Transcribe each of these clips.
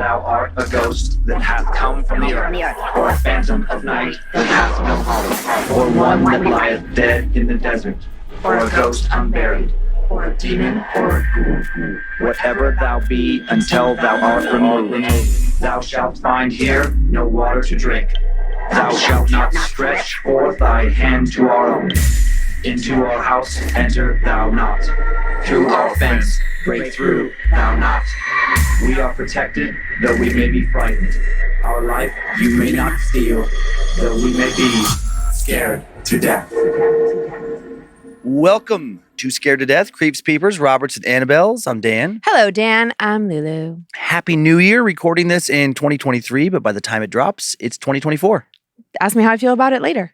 thou art a ghost that hath come from the earth, or a phantom of night that hath no home, or one that lieth dead in the desert, or a ghost unburied, or a demon, or a ghoul. Whatever thou be, until thou art removed, thou shalt find here no water to drink. Thou shalt not stretch forth thy hand to our own. Into our house enter thou not. Through our fence break through thou not. We are protected, though we may be frightened. Our life you may not steal, though we may be scared to death. Welcome to Scared to Death, Creeps, Peepers, Roberts, and Annabelles. I'm Dan. Hello, Dan. I'm Lulu. Happy New Year. Recording this in 2023, but by the time it drops, it's 2024. Ask me how I feel about it later.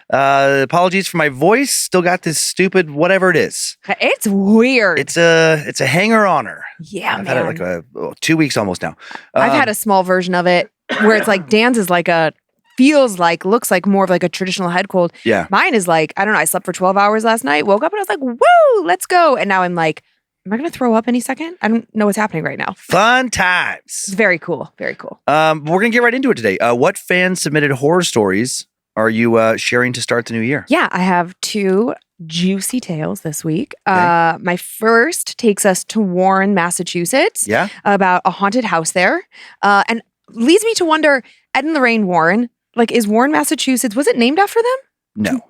Apologies for my voice. Still got this stupid whatever it is. It's weird. It's a hanger-oner. Yeah, I've man. had it like 2 weeks almost now. I've had a small version of it where it's like Dan's is like looks like more of like a traditional head cold. Yeah. Mine is like, I don't know, I slept for 12 hours last night, woke up and I was like, woo, let's go. And now I'm like, am I going to throw up any second? I don't know what's happening right now. Fun times. It's very cool. Very cool. We're going to get right into it today. What fan-submitted horror stories are you sharing to start the new year? Yeah, I have two juicy tales this week. Okay. My first takes us to Warren, Massachusetts. Yeah? About a haunted house there. And leads me to wonder, Ed and Lorraine Warren, like, is Warren, Massachusetts, was it named after them? No.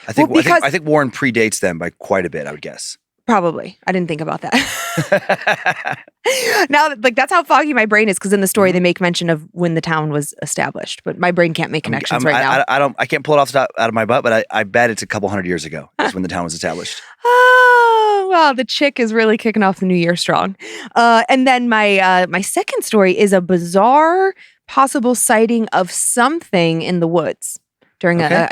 I think Well, I think Warren predates them by quite a bit, I would guess. Probably. I didn't think about that. Now, like, that's how foggy my brain is, because in the story they make mention of when the town was established, but my brain can't make connections right now. I can't pull it out of my butt, but I bet it's a couple hundred years ago is when the town was established. Oh, wow. The chick is really kicking off the new year strong. And then my second story is a bizarre possible sighting of something in the woods during a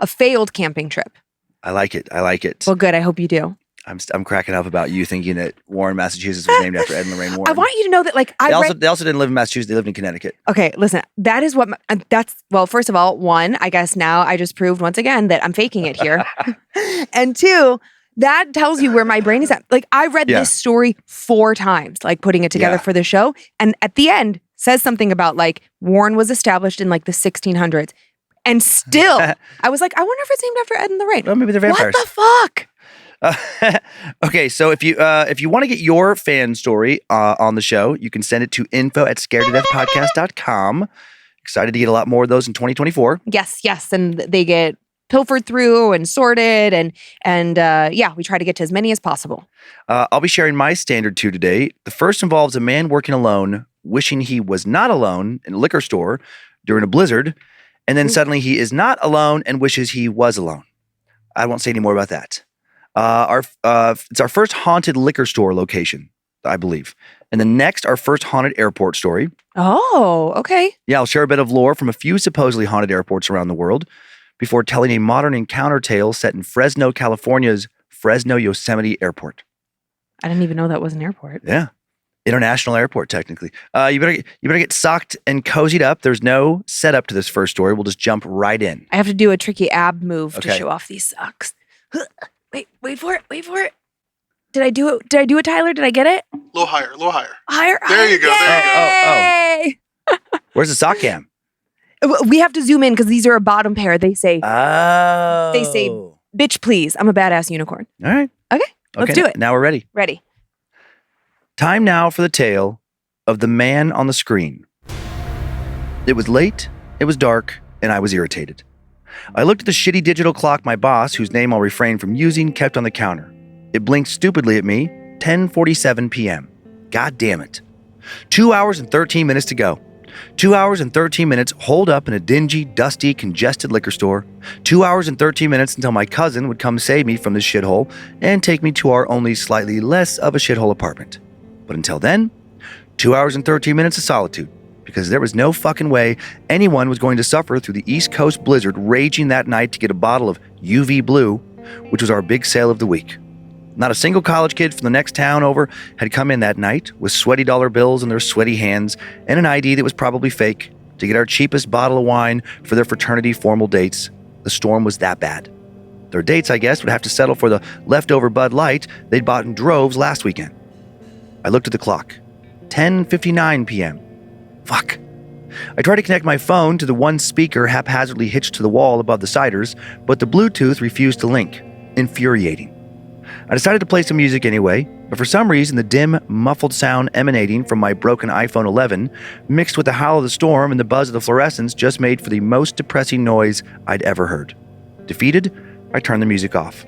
failed camping trip. I like it. Well, good. I hope you do. I'm cracking up about you thinking that Warren, Massachusetts was named after Ed and Lorraine Warren. I want you to know that, like, they also didn't live in Massachusetts. They lived in Connecticut. Okay, listen, that is what, well, first of all, one, I guess now I just proved once again that I'm faking it here. And two, that tells you where my brain is at. Like, I read this story 4 times, like putting it together for the show. And at the end says something about like Warren was established in like the 1600s. And still, I was like, I wonder if it's named after Ed and Lorraine. Well, maybe they're vampires. What the fuck? Okay, so if you want to get your fan story on the show, you can send it to info@scaredtodeathpodcast.com. Excited to get a lot more of those in 2024. Yes, and they get pilfered through and sorted, and we try to get to as many as possible. I'll be sharing my standard 2 today. The first involves a man working alone, wishing he was not alone in a liquor store during a blizzard, and then suddenly he is not alone and wishes he was alone. I won't say any more about that. It's our first haunted liquor store location, I believe. And then next, our first haunted airport story. Oh, okay. Yeah, I'll share a bit of lore from a few supposedly haunted airports around the world before telling a modern encounter tale set in Fresno, California's Fresno Yosemite Airport. I didn't even know that was an airport. Yeah. International airport, technically. You better get socked and cozied up. There's no setup to this first story. We'll just jump right in. I have to do a tricky ab move to Okay. show off these socks. Wait for it. Did I do it, Tyler? Did I get it? A little higher. Higher. There you go. Yay! Where's the sock cam? We have to zoom in because these are a bottom pair. They say, Oh. They say, bitch, please. I'm a badass unicorn. All right. Okay, let's do it. Now we're ready. Ready. Time now for the tale of the man on the screen. It was late, it was dark, and I was irritated. I looked at the shitty digital clock my boss, whose name I'll refrain from using, kept on the counter. It blinked stupidly at me, 10:47 p.m. God damn it. 2 hours and 13 minutes to go. 2 hours and 13 minutes holed up in a dingy, dusty, congested liquor store. 2 hours and 13 minutes until my cousin would come save me from this shithole and take me to our only slightly less of a shithole apartment. But until then, 2 hours and 13 minutes of solitude, because there was no fucking way anyone was going to suffer through the East Coast blizzard raging that night to get a bottle of UV Blue, which was our big sale of the week. Not a single college kid from the next town over had come in that night with sweaty dollar bills in their sweaty hands and an ID that was probably fake to get our cheapest bottle of wine for their fraternity formal dates. The storm was that bad. Their dates, I guess, would have to settle for the leftover Bud Light they'd bought in droves last weekend. I looked at the clock. 10:59 p.m. Fuck. I tried to connect my phone to the one speaker haphazardly hitched to the wall above the ciders, but the Bluetooth refused to link. Infuriating. I decided to play some music anyway, but for some reason the dim, muffled sound emanating from my broken iPhone 11 mixed with the howl of the storm and the buzz of the fluorescents just made for the most depressing noise I'd ever heard. Defeated, I turned the music off.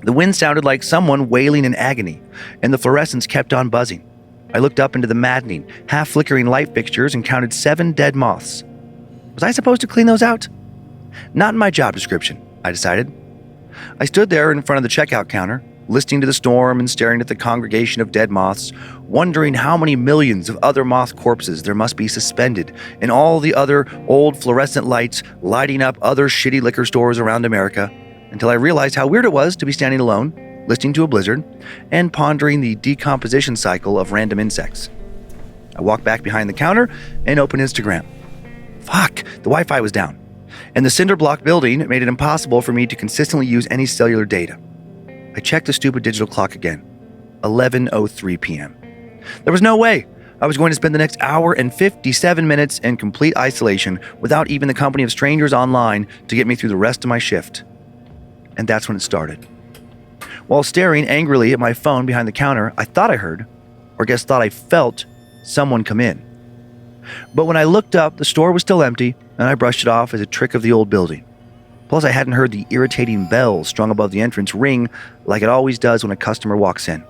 The wind sounded like someone wailing in agony, and the fluorescents kept on buzzing. I looked up into the maddening, half-flickering light fixtures and counted 7 dead moths. Was I supposed to clean those out? Not in my job description, I decided. I stood there in front of the checkout counter, listening to the storm and staring at the congregation of dead moths, wondering how many millions of other moth corpses there must be suspended in all the other old fluorescent lights lighting up other shitty liquor stores around America, until I realized how weird it was to be standing alone, listening to a blizzard, and pondering the decomposition cycle of random insects. I walked back behind the counter and opened Instagram. Fuck, the Wi-Fi was down, and the cinder block building made it impossible for me to consistently use any cellular data. I checked the stupid digital clock again. 11:03 p.m. There was no way I was going to spend the next hour and 57 minutes in complete isolation without even the company of strangers online to get me through the rest of my shift. And that's when it started. While staring angrily at my phone behind the counter, I thought I heard, or guess thought I felt, someone come in. But when I looked up, the store was still empty, and I brushed it off as a trick of the old building. Plus, I hadn't heard the irritating bell strung above the entrance ring like it always does when a customer walks in.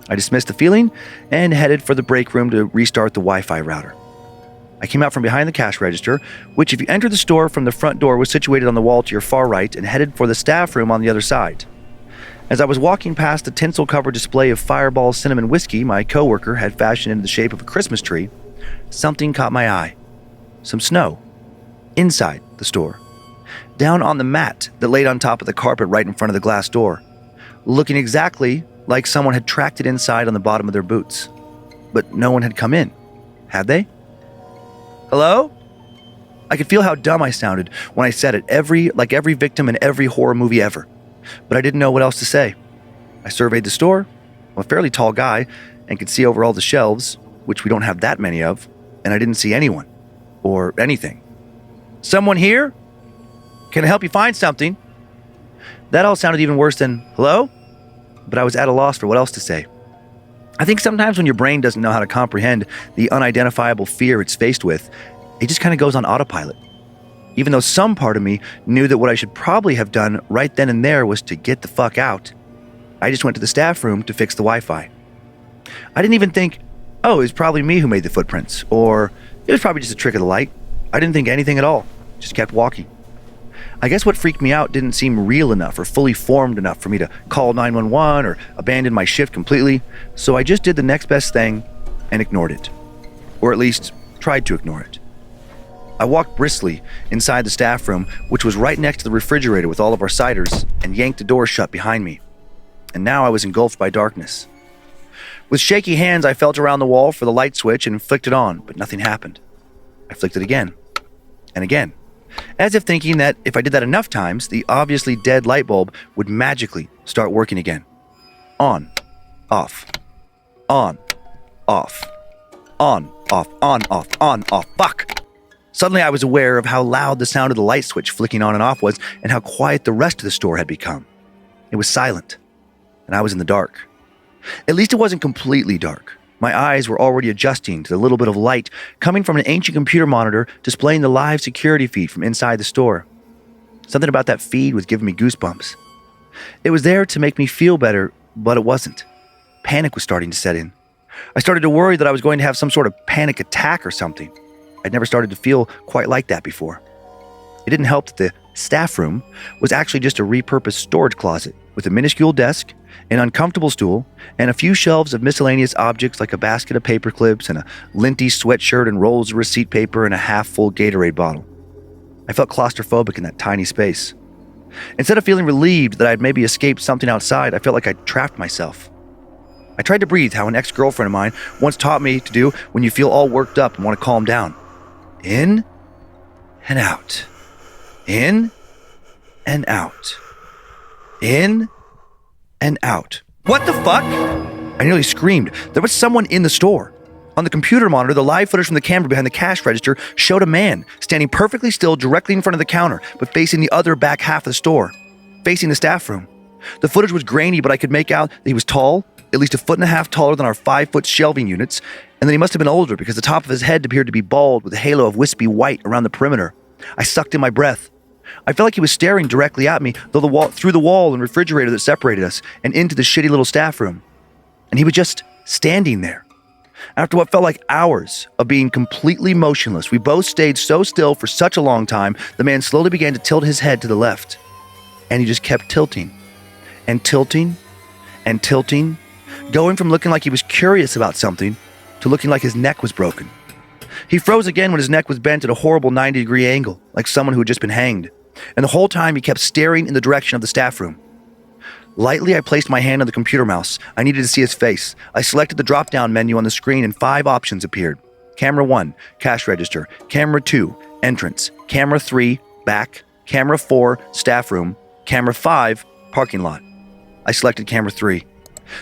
I dismissed the feeling and headed for the break room to restart the Wi-Fi router. I came out from behind the cash register, which if you entered the store from the front door was situated on the wall to your far right, and headed for the staff room on the other side. As I was walking past the tinsel-covered display of Fireball cinnamon whiskey my coworker had fashioned into the shape of a Christmas tree, something caught my eye. Some snow. Inside the store. Down on the mat that laid on top of the carpet right in front of the glass door. Looking exactly like someone had tracked it inside on the bottom of their boots. But no one had come in. Had they? Hello? I could feel how dumb I sounded when I said it, like every victim in every horror movie ever. But I didn't know what else to say. I surveyed the store. I'm a fairly tall guy and could see over all the shelves, which we don't have that many of, and I didn't see anyone. Or anything. Someone here? Can I help you find something? That all sounded even worse than, hello? But I was at a loss for what else to say. I think sometimes when your brain doesn't know how to comprehend the unidentifiable fear it's faced with, it just kind of goes on autopilot. Even though some part of me knew that what I should probably have done right then and there was to get the fuck out, I just went to the staff room to fix the Wi-Fi. I didn't even think, oh, it was probably me who made the footprints, or it was probably just a trick of the light. I didn't think anything at all, just kept walking. I guess what freaked me out didn't seem real enough or fully formed enough for me to call 911 or abandon my shift completely, so I just did the next best thing and ignored it. Or at least tried to ignore it. I walked briskly inside the staff room, which was right next to the refrigerator with all of our ciders, and yanked the door shut behind me. And now I was engulfed by darkness. With shaky hands, I felt around the wall for the light switch and flicked it on, but nothing happened. I flicked it again, and again, as if thinking that if I did that enough times, the obviously dead light bulb would magically start working again. On, off, on, off, on, off, on, off, on, off, fuck! Suddenly I was aware of how loud the sound of the light switch flicking on and off was and how quiet the rest of the store had become. It was silent, and I was in the dark. At least it wasn't completely dark. My eyes were already adjusting to the little bit of light coming from an ancient computer monitor displaying the live security feed from inside the store. Something about that feed was giving me goosebumps. It was there to make me feel better, but it wasn't. Panic was starting to set in. I started to worry that I was going to have some sort of panic attack or something. I'd never started to feel quite like that before. It didn't help that the staff room was actually just a repurposed storage closet with a minuscule desk, an uncomfortable stool, and a few shelves of miscellaneous objects like a basket of paper clips and a linty sweatshirt and rolls of receipt paper and a half-full Gatorade bottle. I felt claustrophobic in that tiny space. Instead of feeling relieved that I'd maybe escaped something outside, I felt like I'd trapped myself. I tried to breathe how an ex-girlfriend of mine once taught me to do when you feel all worked up and want to calm down. In and out. In and out. In and out. What the fuck? I nearly screamed. There was someone in the store. On the computer monitor, the live footage from the camera behind the cash register showed a man standing perfectly still directly in front of the counter, but facing the other back half of the store, facing the staff room. The footage was grainy, but I could make out that he was tall, at least 1.5 feet taller than our 5-foot shelving units, and that he must have been older because the top of his head appeared to be bald with a halo of wispy white around the perimeter. I sucked in my breath. I felt like he was staring directly at me through the wall and refrigerator that separated us and into the shitty little staff room. And he was just standing there. After what felt like hours of being completely motionless, we both stayed so still for such a long time, the man slowly began to tilt his head to the left. And he just kept tilting and tilting and tilting, going from looking like he was curious about something to looking like his neck was broken. He froze again when his neck was bent at a horrible 90-degree angle, like someone who had just been hanged. And the whole time he kept staring in the direction of the staff room. Lightly, I placed my hand on the computer mouse. I needed to see his face. I selected the drop-down menu on the screen and 5 options appeared. Camera 1, cash register. Camera 2, entrance. Camera 3, back. Camera 4, staff room. Camera 5, parking lot. I selected camera 3.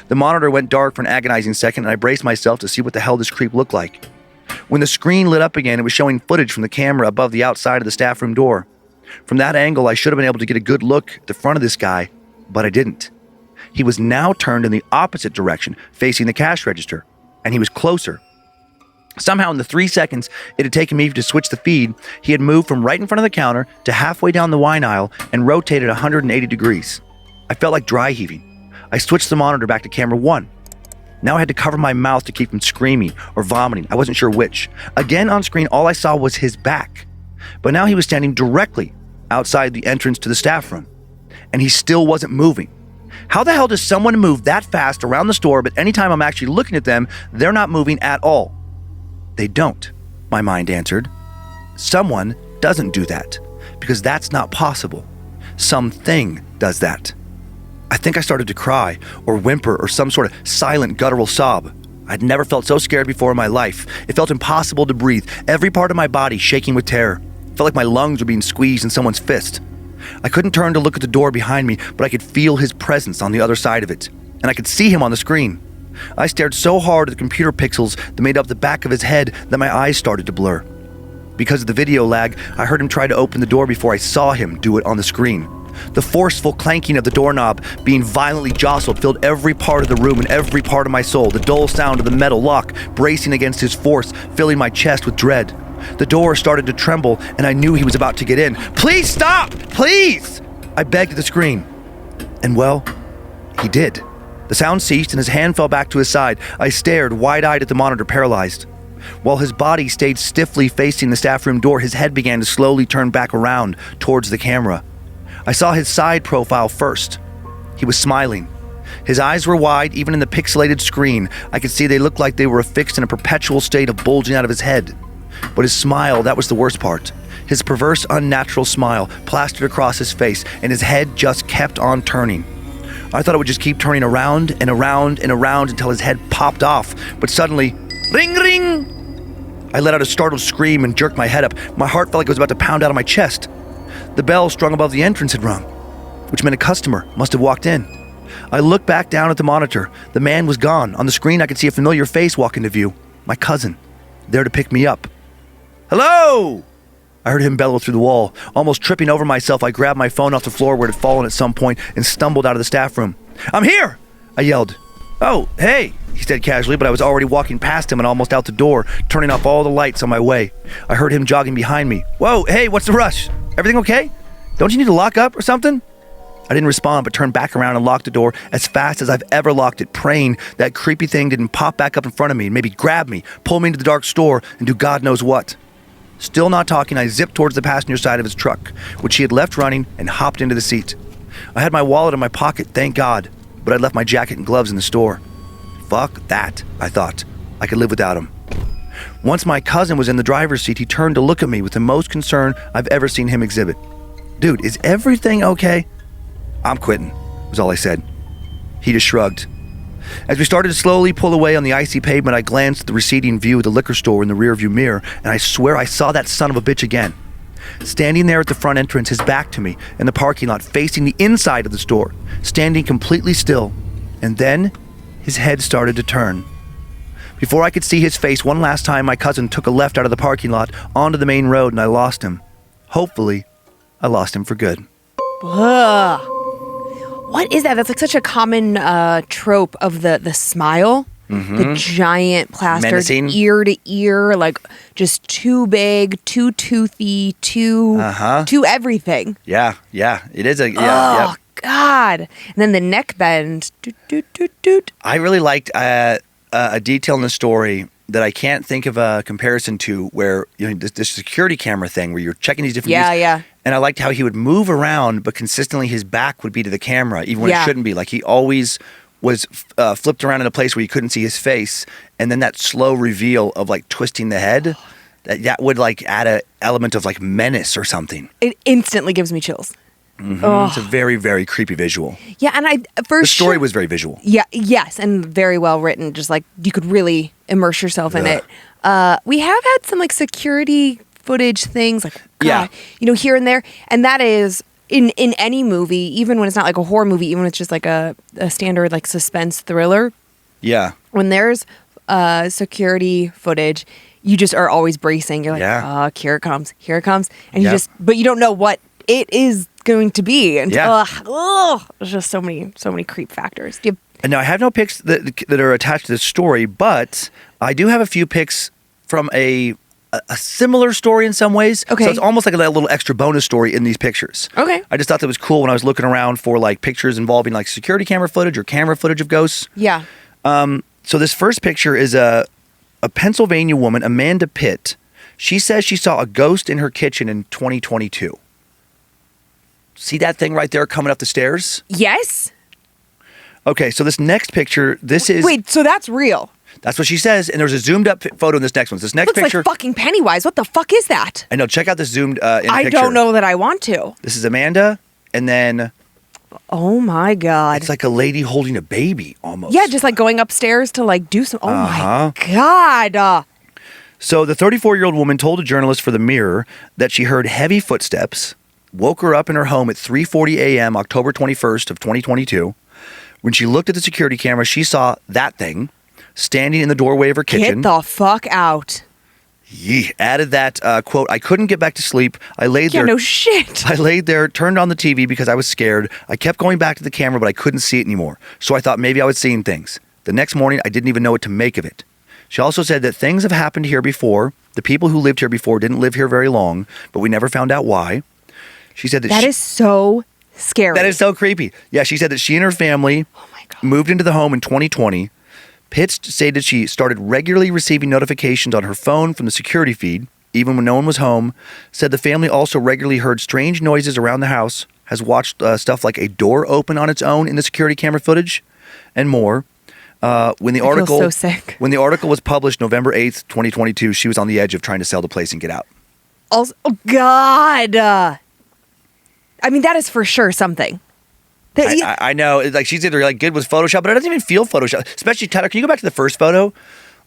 The monitor went dark for an agonizing second, and I braced myself to see what the hell this creep looked like. When the screen lit up again, it was showing footage from the camera above the outside of the staff room door. From that angle, I should have been able to get a good look at the front of this guy, but I didn't. He was now turned in the opposite direction, facing the cash register, and he was closer. Somehow, in the 3 seconds it had taken me to switch the feed, he had moved from right in front of the counter to halfway down the wine aisle and rotated 180 degrees. I felt like dry heaving. I switched the monitor back to camera 1. Now I had to cover my mouth to keep from screaming or vomiting. I wasn't sure which. Again on screen, all I saw was his back. But now he was standing directly outside the entrance to the staff room, and he still wasn't moving. How the hell does someone move that fast around the store, but anytime I'm actually looking at them, they're not moving at all? They don't, my mind answered. Someone doesn't do that, because that's not possible. Something does that. I think I started to cry, or whimper, or some sort of silent guttural sob. I'd never felt so scared before in my life. It felt impossible to breathe, every part of my body shaking with terror. It felt like my lungs were being squeezed in someone's fist. I couldn't turn to look at the door behind me, but I could feel his presence on the other side of it, and I could see him on the screen. I stared so hard at the computer pixels that made up the back of his head that my eyes started to blur. Because of the video lag, I heard him try to open the door before I saw him do it on the screen. The forceful clanking of the doorknob being violently jostled filled every part of the room and every part of my soul. The dull sound of the metal lock bracing against his force, filling my chest with dread. The door started to tremble, and I knew he was about to get in. "Please stop! Please!" I begged at the screen. And well, he did. The sound ceased, and his hand fell back to his side. I stared, wide-eyed at the monitor, paralyzed. While his body stayed stiffly facing the staff room door, his head began to slowly turn back around towards the camera. I saw his side profile first. He was smiling. His eyes were wide, even in the pixelated screen. I could see they looked like they were affixed in a perpetual state of bulging out of his head. But his smile, that was the worst part. His perverse, unnatural smile plastered across his face, and his head just kept on turning. I thought it would just keep turning around and around and around until his head popped off. But suddenly, ring, ring! I let out a startled scream and jerked my head up. My heart felt like it was about to pound out of my chest. The bell strung above the entrance had rung, which meant a customer must have walked in. I looked back down at the monitor. The man was gone. On the screen, I could see a familiar face walk into view. My cousin, there to pick me up. "Hello!" I heard him bellow through the wall. Almost tripping over myself, I grabbed my phone off the floor where it had fallen at some point and stumbled out of the staff room. "I'm here!" I yelled. "Oh, hey," he said casually, but I was already walking past him and almost out the door, turning off all the lights on my way. I heard him jogging behind me. "Whoa, hey, what's the rush? Everything okay? Don't you need to lock up or something?" I didn't respond, but turned back around and locked the door as fast as I've ever locked it, praying that creepy thing didn't pop back up in front of me and maybe grab me, pull me into the dark store, and do God knows what. Still not talking, I zipped towards the passenger side of his truck, which he had left running, and hopped into the seat. I had my wallet in my pocket, thank God, but I'd left my jacket and gloves in the store. Fuck that, I thought. I could live without him. Once my cousin was in the driver's seat, he turned to look at me with the most concern I've ever seen him exhibit. "Dude, is everything okay?" "I'm quitting," was all I said. He just shrugged. As we started to slowly pull away on the icy pavement, I glanced at the receding view of the liquor store in the rearview mirror, and I swear I saw that son of a bitch again. Standing there at the front entrance, his back to me, in the parking lot, facing the inside of the store, standing completely still. And then, his head started to turn. Before I could see his face one last time, my cousin took a left out of the parking lot onto the main road and I lost him. Hopefully, I lost him for good. Ugh. What is that? That's like such a common trope of the smile. The giant plastered Menacing. ear to ear, like just too big, too toothy, too everything. Yeah, it is a, Oh, God. And then the neck bend. Doot, doot, doot, doot. I really liked a detail in the story that I can't think of a comparison to where, this security camera thing where you're checking these different views. Yeah. And I liked how he would move around, but consistently his back would be to the camera, even when it shouldn't be. Like he always was flipped around in a place where you couldn't see his face. And then that slow reveal of like twisting the head, that would like add a element of like menace or something. It instantly gives me chills. It's a very, very creepy visual. Yeah, and The story was very visual. Yeah, yes, and very well written. Just like you could really immerse yourself in it. We have had some like security footage things, like here and there, and that is in any movie, even when it's not like a horror movie, even when it's just like a standard like suspense thriller. Yeah. When there's security footage, you just are always bracing. You're like, here it comes, and but you don't know what it is going to be. And there's just so many creep factors. And now I have no pics that are attached to this story, but I do have a few pics from a similar story in some ways. Okay. So it's almost like a little extra bonus story in these pictures. Okay. I just thought that was cool when I was looking around for like pictures involving like security camera footage or camera footage of ghosts. Yeah. So this first picture is a Pennsylvania woman, Amanda Pitt. She says she saw a ghost in her kitchen in 2022. See that thing right there coming up the stairs? Yes. Okay, so this next picture, Wait, so that's real? That's what she says, and there's a zoomed up photo in this next one. This next Looks picture, like fucking Pennywise. What the fuck is that? I know. Check out this zoomed in I picture. don't know that I want to. This is Amanda, and then Oh my God. it's like a lady holding a baby almost. Yeah, just like going upstairs to like do some. Oh Uh-huh. my God. So the 34-year-old woman told a journalist for the Mirror that she heard heavy footsteps, woke her up in her home at 3:40 a.m. October 21st of 2022. When she looked at the security camera, she saw that thing standing in the doorway of her kitchen. Get the fuck out. Added that, quote, I couldn't get back to sleep. I laid Yeah, there. no shit. I laid there, turned on the TV because I was scared. I kept going back to the camera, but I couldn't see it anymore. So I thought maybe I was seeing things. The next morning, I didn't even know what to make of it. She also said that things have happened here before. The people who lived here before didn't live here very long, but we never found out why. She said that Is so scary. That is so creepy. Yeah, she said that she and her family moved into the home in 2020. Pitts stated she started regularly receiving notifications on her phone from the security feed, even when no one was home. Said the family also regularly heard strange noises around the house, has watched stuff like a door open on its own in the security camera footage, and more. When the article feel so sick. When the article was published November 8th, 2022, she was on the edge of trying to sell the place and get out. Also, oh God. I mean, that is for sure something. I know. Like she's either like good with Photoshop, but it doesn't even feel Photoshop. Especially Tyler, can you go back to the first photo?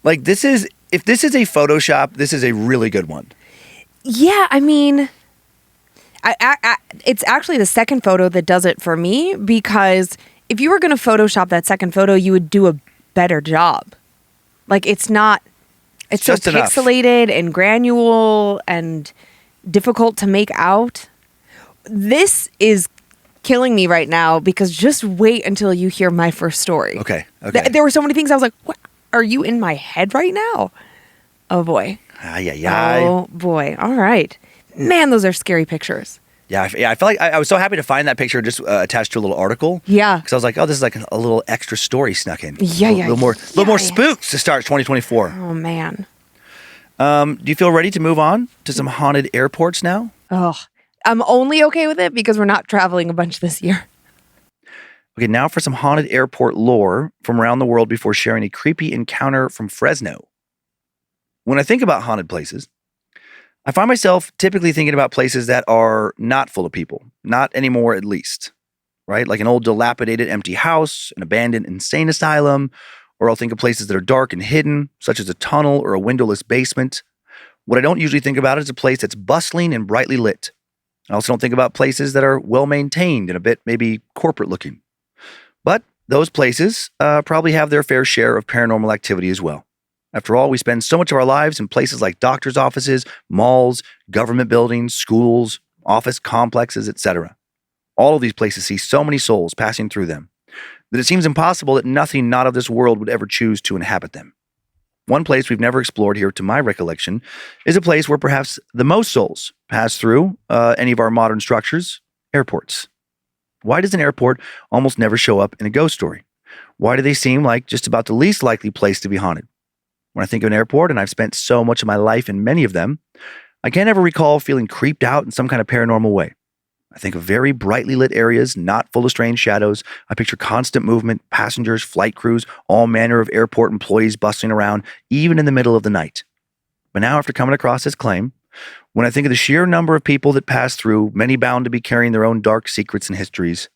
Like if this is a Photoshop, this is a really good one. Yeah, I mean, it's actually the second photo that does it for me, because if you were going to Photoshop that second photo, you would do a better job. Like it's so just enough. pixelated and granule and difficult to make out. This is killing me right now, because just wait until you hear my first story. Okay. There were so many things I was like, what? Are you in my head right now? Oh boy. Oh boy. All right. Man, those are scary pictures. Yeah, I feel like I was so happy to find that picture just attached to a little article. Yeah. Because I was like, oh, this is like a little extra story snuck in. Yeah. A little more spooks to start 2024. Oh man. Do you feel ready to move on to some haunted airports now? Oh, I'm only okay with it because we're not traveling a bunch this year. Okay, now for some haunted airport lore from around the world before sharing a creepy encounter from Fresno. When I think about haunted places, I find myself typically thinking about places that are not full of people, not anymore at least, right? Like an old dilapidated empty house, an abandoned insane asylum, or I'll think of places that are dark and hidden, such as a tunnel or a windowless basement. What I don't usually think about is a place that's bustling and brightly lit. I also don't think about places that are well-maintained and a bit maybe corporate-looking. But those places probably have their fair share of paranormal activity as well. After all, we spend so much of our lives in places like doctors' offices, malls, government buildings, schools, office complexes, etc. All of these places see so many souls passing through them that it seems impossible that nothing not of this world would ever choose to inhabit them. One place we've never explored here, to my recollection, is a place where perhaps the most souls pass through any of our modern structures: airports. Why does an airport almost never show up in a ghost story? Why do they seem like just about the least likely place to be haunted? When I think of an airport, and I've spent so much of my life in many of them, I can't ever recall feeling creeped out in some kind of paranormal way. I think of very brightly lit areas, not full of strange shadows. I picture constant movement, passengers, flight crews, all manner of airport employees bustling around, even in the middle of the night. But now, after coming across this claim, when I think of the sheer number of people that pass through, many bound to be carrying their own dark secrets and histories,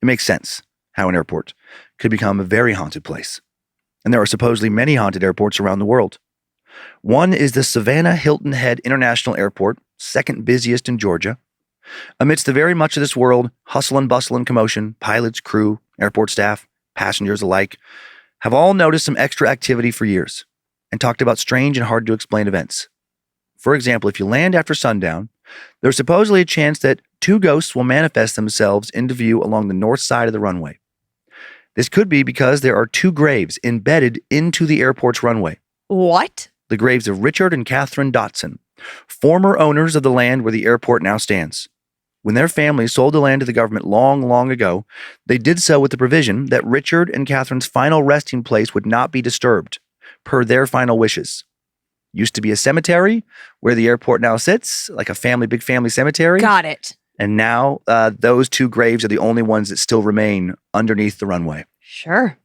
it makes sense how an airport could become a very haunted place. And there are supposedly many haunted airports around the world. One is the Savannah Hilton Head International Airport, second busiest in Georgia. Amidst the very much of this world, hustle and bustle and commotion, pilots, crew, airport staff, passengers alike have all noticed some extra activity for years and talked about strange and hard to explain events. For example, if you land after sundown, there's supposedly a chance that 2 ghosts will manifest themselves into view along the north side of the runway. This could be because there are 2 graves embedded into the airport's runway. What? The graves of Richard and Catherine Dotson, former owners of the land where the airport now stands. When their family sold the land to the government long, long ago, they did so with the provision that Richard and Catherine's final resting place would not be disturbed, per their final wishes. Used to be a cemetery where the airport now sits, like a big family cemetery. Got it. And now those 2 graves are the only ones that still remain underneath the runway. Sure.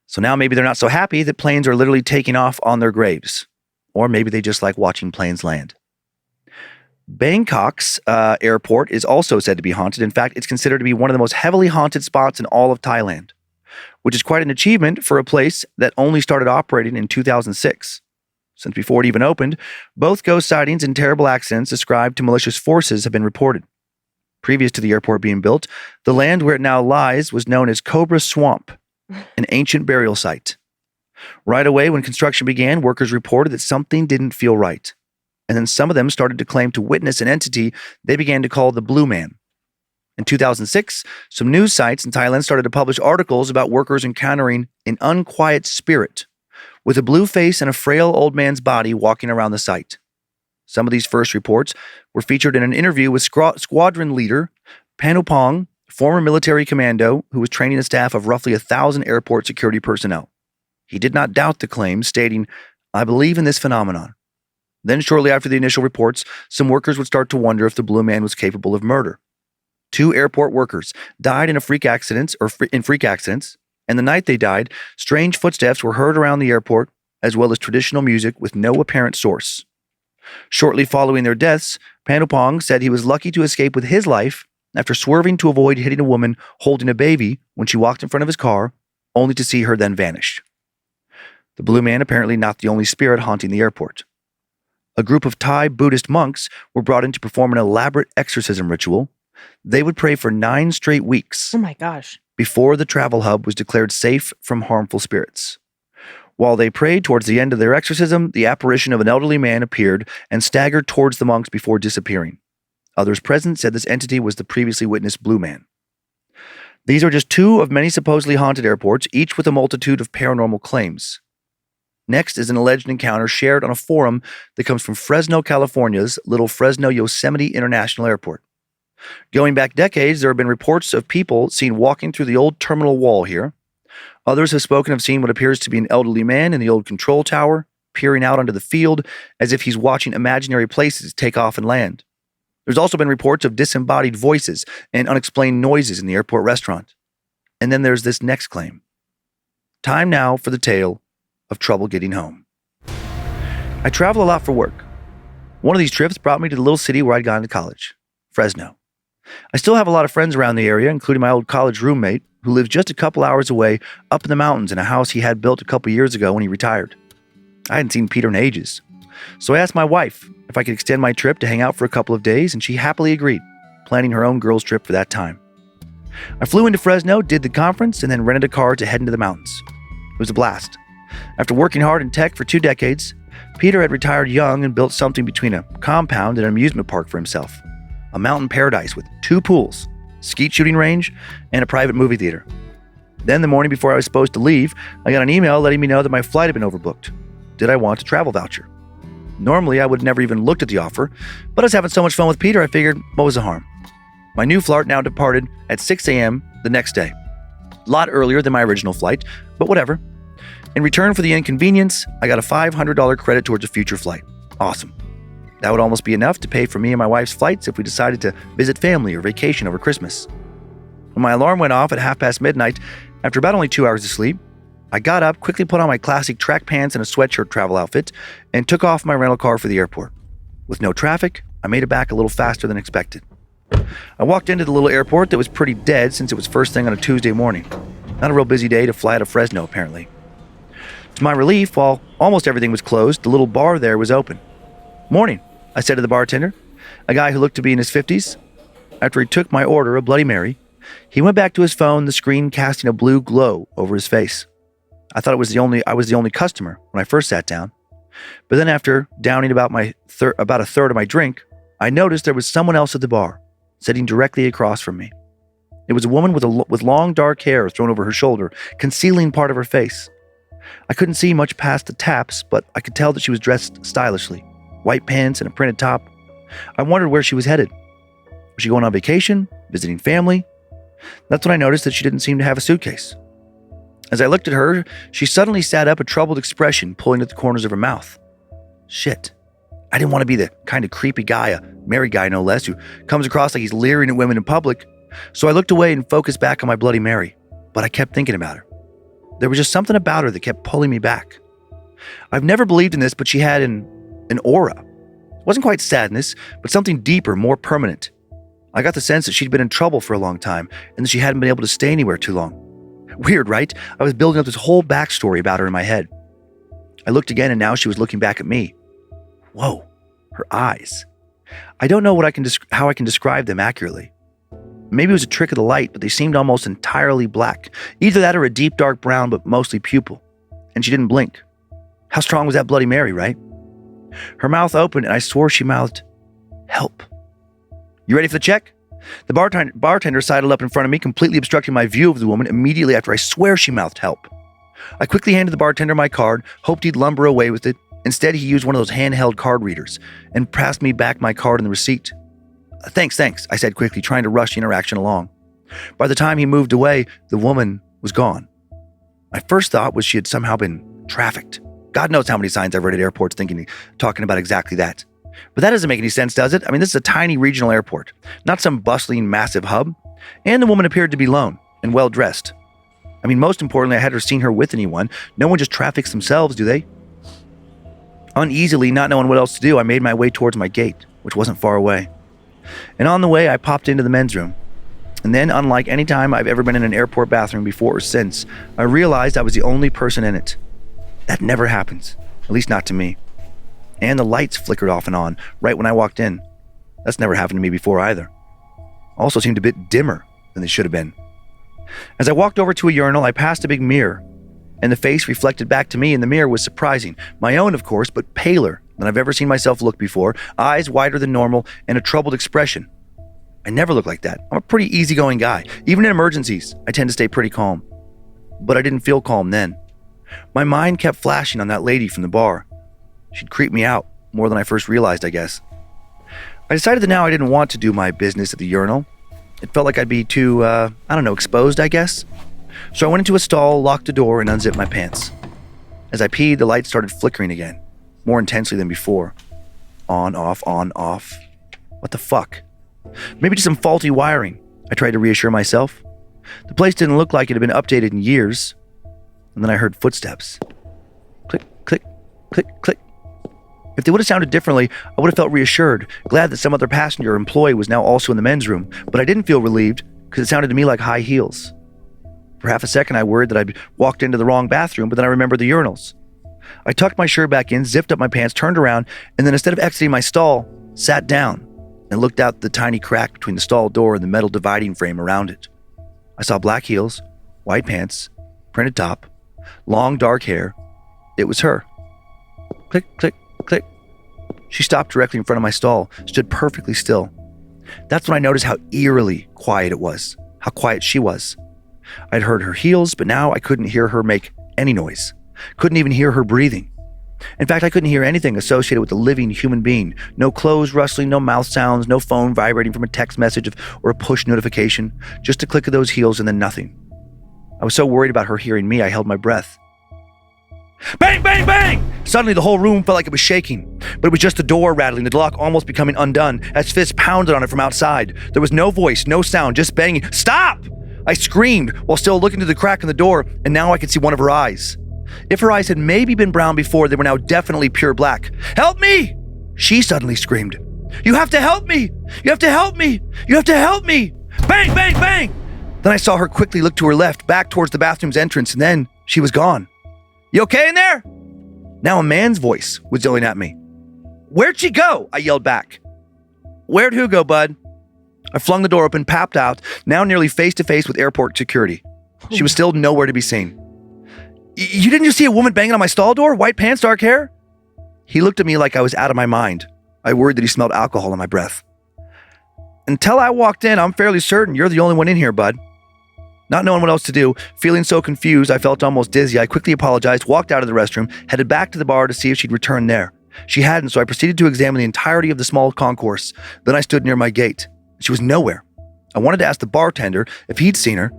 So now maybe they're not so happy that planes are literally taking off on their graves. Or maybe they just like watching planes land. Bangkok's airport is also said to be haunted. In fact, it's considered to be one of the most heavily haunted spots in all of Thailand, which is quite an achievement for a place that only started operating in 2006. Since before it even opened, both ghost sightings and terrible accidents ascribed to malicious forces have been reported. Previous to the airport being built, the land where it now lies was known as Cobra Swamp, an ancient burial site. Right away, when construction began, workers reported that something didn't feel right. And then some of them started to claim to witness an entity they began to call the Blue Man. In 2006, some news sites in Thailand started to publish articles about workers encountering an unquiet spirit with a blue face and a frail old man's body walking around the site. Some of these first reports were featured in an interview with squadron leader Panupong, former military commando who was training a staff of roughly 1,000 airport security personnel. He did not doubt the claim, stating, "I believe in this phenomenon." Then shortly after the initial reports, some workers would start to wonder if the Blue Man was capable of murder. 2 airport workers died in freak accidents, and the night they died, strange footsteps were heard around the airport, as well as traditional music with no apparent source. Shortly following their deaths, Panupong said he was lucky to escape with his life after swerving to avoid hitting a woman holding a baby when she walked in front of his car, only to see her then vanish. The Blue Man apparently not the only spirit haunting the airport. A group of Thai Buddhist monks were brought in to perform an elaborate exorcism ritual. They would pray for 9 straight weeks. Oh my gosh. Before the travel hub was declared safe from harmful spirits. While they prayed towards the end of their exorcism, the apparition of an elderly man appeared and staggered towards the monks before disappearing. Others present said this entity was the previously witnessed Blue Man. These are just 2 of many supposedly haunted airports, each with a multitude of paranormal claims. Next is an alleged encounter shared on a forum that comes from Fresno, California's Little Fresno Yosemite International Airport. Going back decades, there have been reports of people seen walking through the old terminal wall here. Others have spoken of seeing what appears to be an elderly man in the old control tower, peering out onto the field as if he's watching imaginary places take off and land. There's also been reports of disembodied voices and unexplained noises in the airport restaurant. And then there's this next claim. Time now for the tale of trouble getting home. I travel a lot for work. One of these trips brought me to the little city where I'd gone to college, Fresno. I still have a lot of friends around the area, including my old college roommate, who lives just a couple hours away up in the mountains in a house he had built a couple years ago when he retired. I hadn't seen Peter in ages, so I asked my wife if I could extend my trip to hang out for a couple of days, and she happily agreed, planning her own girls' trip for that time. I flew into Fresno, did the conference, and then rented a car to head into the mountains. It was a blast. After working hard in tech for 2 decades, Peter had retired young and built something between a compound and an amusement park for himself. A mountain paradise with 2 pools, skeet shooting range, and a private movie theater. Then the morning before I was supposed to leave, I got an email letting me know that my flight had been overbooked. Did I want a travel voucher? Normally, I would have never even looked at the offer, but I was having so much fun with Peter, I figured, what was the harm? My new flight now departed at 6 a.m. the next day. A lot earlier than my original flight, but whatever. In return for the inconvenience, I got a $500 credit towards a future flight. Awesome. That would almost be enough to pay for me and my wife's flights if we decided to visit family or vacation over Christmas. When my alarm went off at midnight, after about only 2 hours of sleep, I got up, quickly put on my classic track pants and a sweatshirt travel outfit, and took off my rental car for the airport. With no traffic, I made it back a little faster than expected. I walked into the little airport that was pretty dead since it was first thing on a Tuesday morning. Not a real busy day to fly out of Fresno, apparently. To my relief, while almost everything was closed, the little bar there was open. "Morning," I said to the bartender, a guy who looked to be in his 50s. After he took my order, a Bloody Mary, he went back to his phone, the screen casting a blue glow over his face. I thought I was the only customer when I first sat down. But then after downing about a third of my drink, I noticed there was someone else at the bar, sitting directly across from me. It was a woman with long dark hair thrown over her shoulder, concealing part of her face. I couldn't see much past the taps, but I could tell that she was dressed stylishly. White pants and a printed top. I wondered where she was headed. Was she going on vacation? Visiting family? That's when I noticed that she didn't seem to have a suitcase. As I looked at her, she suddenly sat up, a troubled expression pulling at the corners of her mouth. Shit. I didn't want to be the kind of creepy guy, a married guy no less, who comes across like he's leering at women in public. So I looked away and focused back on my Bloody Mary, but I kept thinking about her. There was just something about her that kept pulling me back. I've never believed in this, but she had an aura. It wasn't quite sadness, but something deeper, more permanent. I got the sense that she'd been in trouble for a long time and that she hadn't been able to stay anywhere too long. Weird, right? I was building up this whole backstory about her in my head. I looked again and now she was looking back at me. Whoa, her eyes. I don't know how I can describe them accurately. Maybe it was a trick of the light, but they seemed almost entirely black. Either that or a deep dark brown, but mostly pupil. And she didn't blink. How strong was that Bloody Mary, right? Her mouth opened and I swore she mouthed, "Help." "You ready for the check?" The bartender sidled up in front of me, completely obstructing my view of the woman immediately after I swear she mouthed help. I quickly handed the bartender my card, hoped he'd lumber away with it. Instead, he used one of those handheld card readers and passed me back my card and the receipt. Thanks, I said quickly, trying to rush the interaction along. By the time he moved away, the woman was gone. My first thought was she had somehow been trafficked. God knows how many signs I've read at airports talking about exactly that. But that doesn't make any sense, does it? I mean, this is a tiny regional airport, not some bustling, massive hub. And the woman appeared to be lone and well-dressed. I mean, most importantly, I hadn't seen her with anyone. No one just traffics themselves, do they? Uneasily, not knowing what else to do, I made my way towards my gate, which wasn't far away. And on the way, I popped into the men's room. And then, unlike any time I've ever been in an airport bathroom before or since, I realized I was the only person in it. That never happens, at least not to me. And the lights flickered off and on right when I walked in. That's never happened to me before either. Also seemed a bit dimmer than they should have been. As I walked over to a urinal, I passed a big mirror, and the face reflected back to me in the mirror was surprising. My own, of course, but paler than I've ever seen myself look before, eyes wider than normal, and a troubled expression. I never look like that. I'm a pretty easygoing guy. Even in emergencies, I tend to stay pretty calm. But I didn't feel calm then. My mind kept flashing on that lady from the bar. She'd creeped me out more than I first realized, I guess. I decided that now I didn't want to do my business at the urinal. It felt like I'd be too, exposed, I guess. So I went into a stall, locked the door, and unzipped my pants. As I peed, the light started flickering again, more intensely than before. On, off, on, off. What the fuck? Maybe just some faulty wiring, I tried to reassure myself. The place didn't look like it had been updated in years. And then I heard footsteps. Click, click, click, click. If they would have sounded differently, I would have felt reassured, glad that some other passenger or employee was now also in the men's room, but I didn't feel relieved because it sounded to me like high heels. For half a second, I worried that I'd walked into the wrong bathroom, but then I remembered the urinals. I tucked my shirt back in, zipped up my pants, turned around, and then instead of exiting my stall, sat down and looked out the tiny crack between the stall door and the metal dividing frame around it. I saw black heels, white pants, printed top, long dark hair, It was her. Click, click, click. She stopped directly in front of my stall, stood perfectly still. That's when I noticed how eerily quiet it was, how quiet she was. I'd heard her heels, but now I couldn't hear her make any noise. Couldn't even hear her breathing. In fact, I couldn't hear anything associated with a living human being. No clothes rustling, no mouth sounds, no phone vibrating from a text message or a push notification. Just a click of those heels and then nothing. I was so worried about her hearing me, I held my breath. Bang, bang, bang! Suddenly the whole room felt like it was shaking, but it was just the door rattling, the lock almost becoming undone as fists pounded on it from outside. There was no voice, no sound, just banging. Stop! I screamed while still looking through the crack in the door, and now I could see one of her eyes. If her eyes had maybe been brown before, they were now definitely pure black. Help me! She suddenly screamed. You have to help me! You have to help me! You have to help me! Bang, bang, bang! Then I saw her quickly look to her left, back towards the bathroom's entrance, and then she was gone. You okay in there? Now a man's voice was yelling at me. Where'd she go? I yelled back. Where'd who go, bud? I flung the door open, papped out, now nearly face to face with airport security. She was still nowhere to be seen. You didn't just see a woman banging on my stall door? White pants, dark hair? He looked at me like I was out of my mind. I worried that he smelled alcohol in my breath. Until I walked in, I'm fairly certain you're the only one in here, bud. Not knowing what else to do, feeling so confused I felt almost dizzy, I quickly apologized, walked out of the restroom, headed back to the bar to see if she'd returned there. She hadn't, so I proceeded to examine the entirety of the small concourse. Then I stood near my gate. She was nowhere. I wanted to ask the bartender if he'd seen her,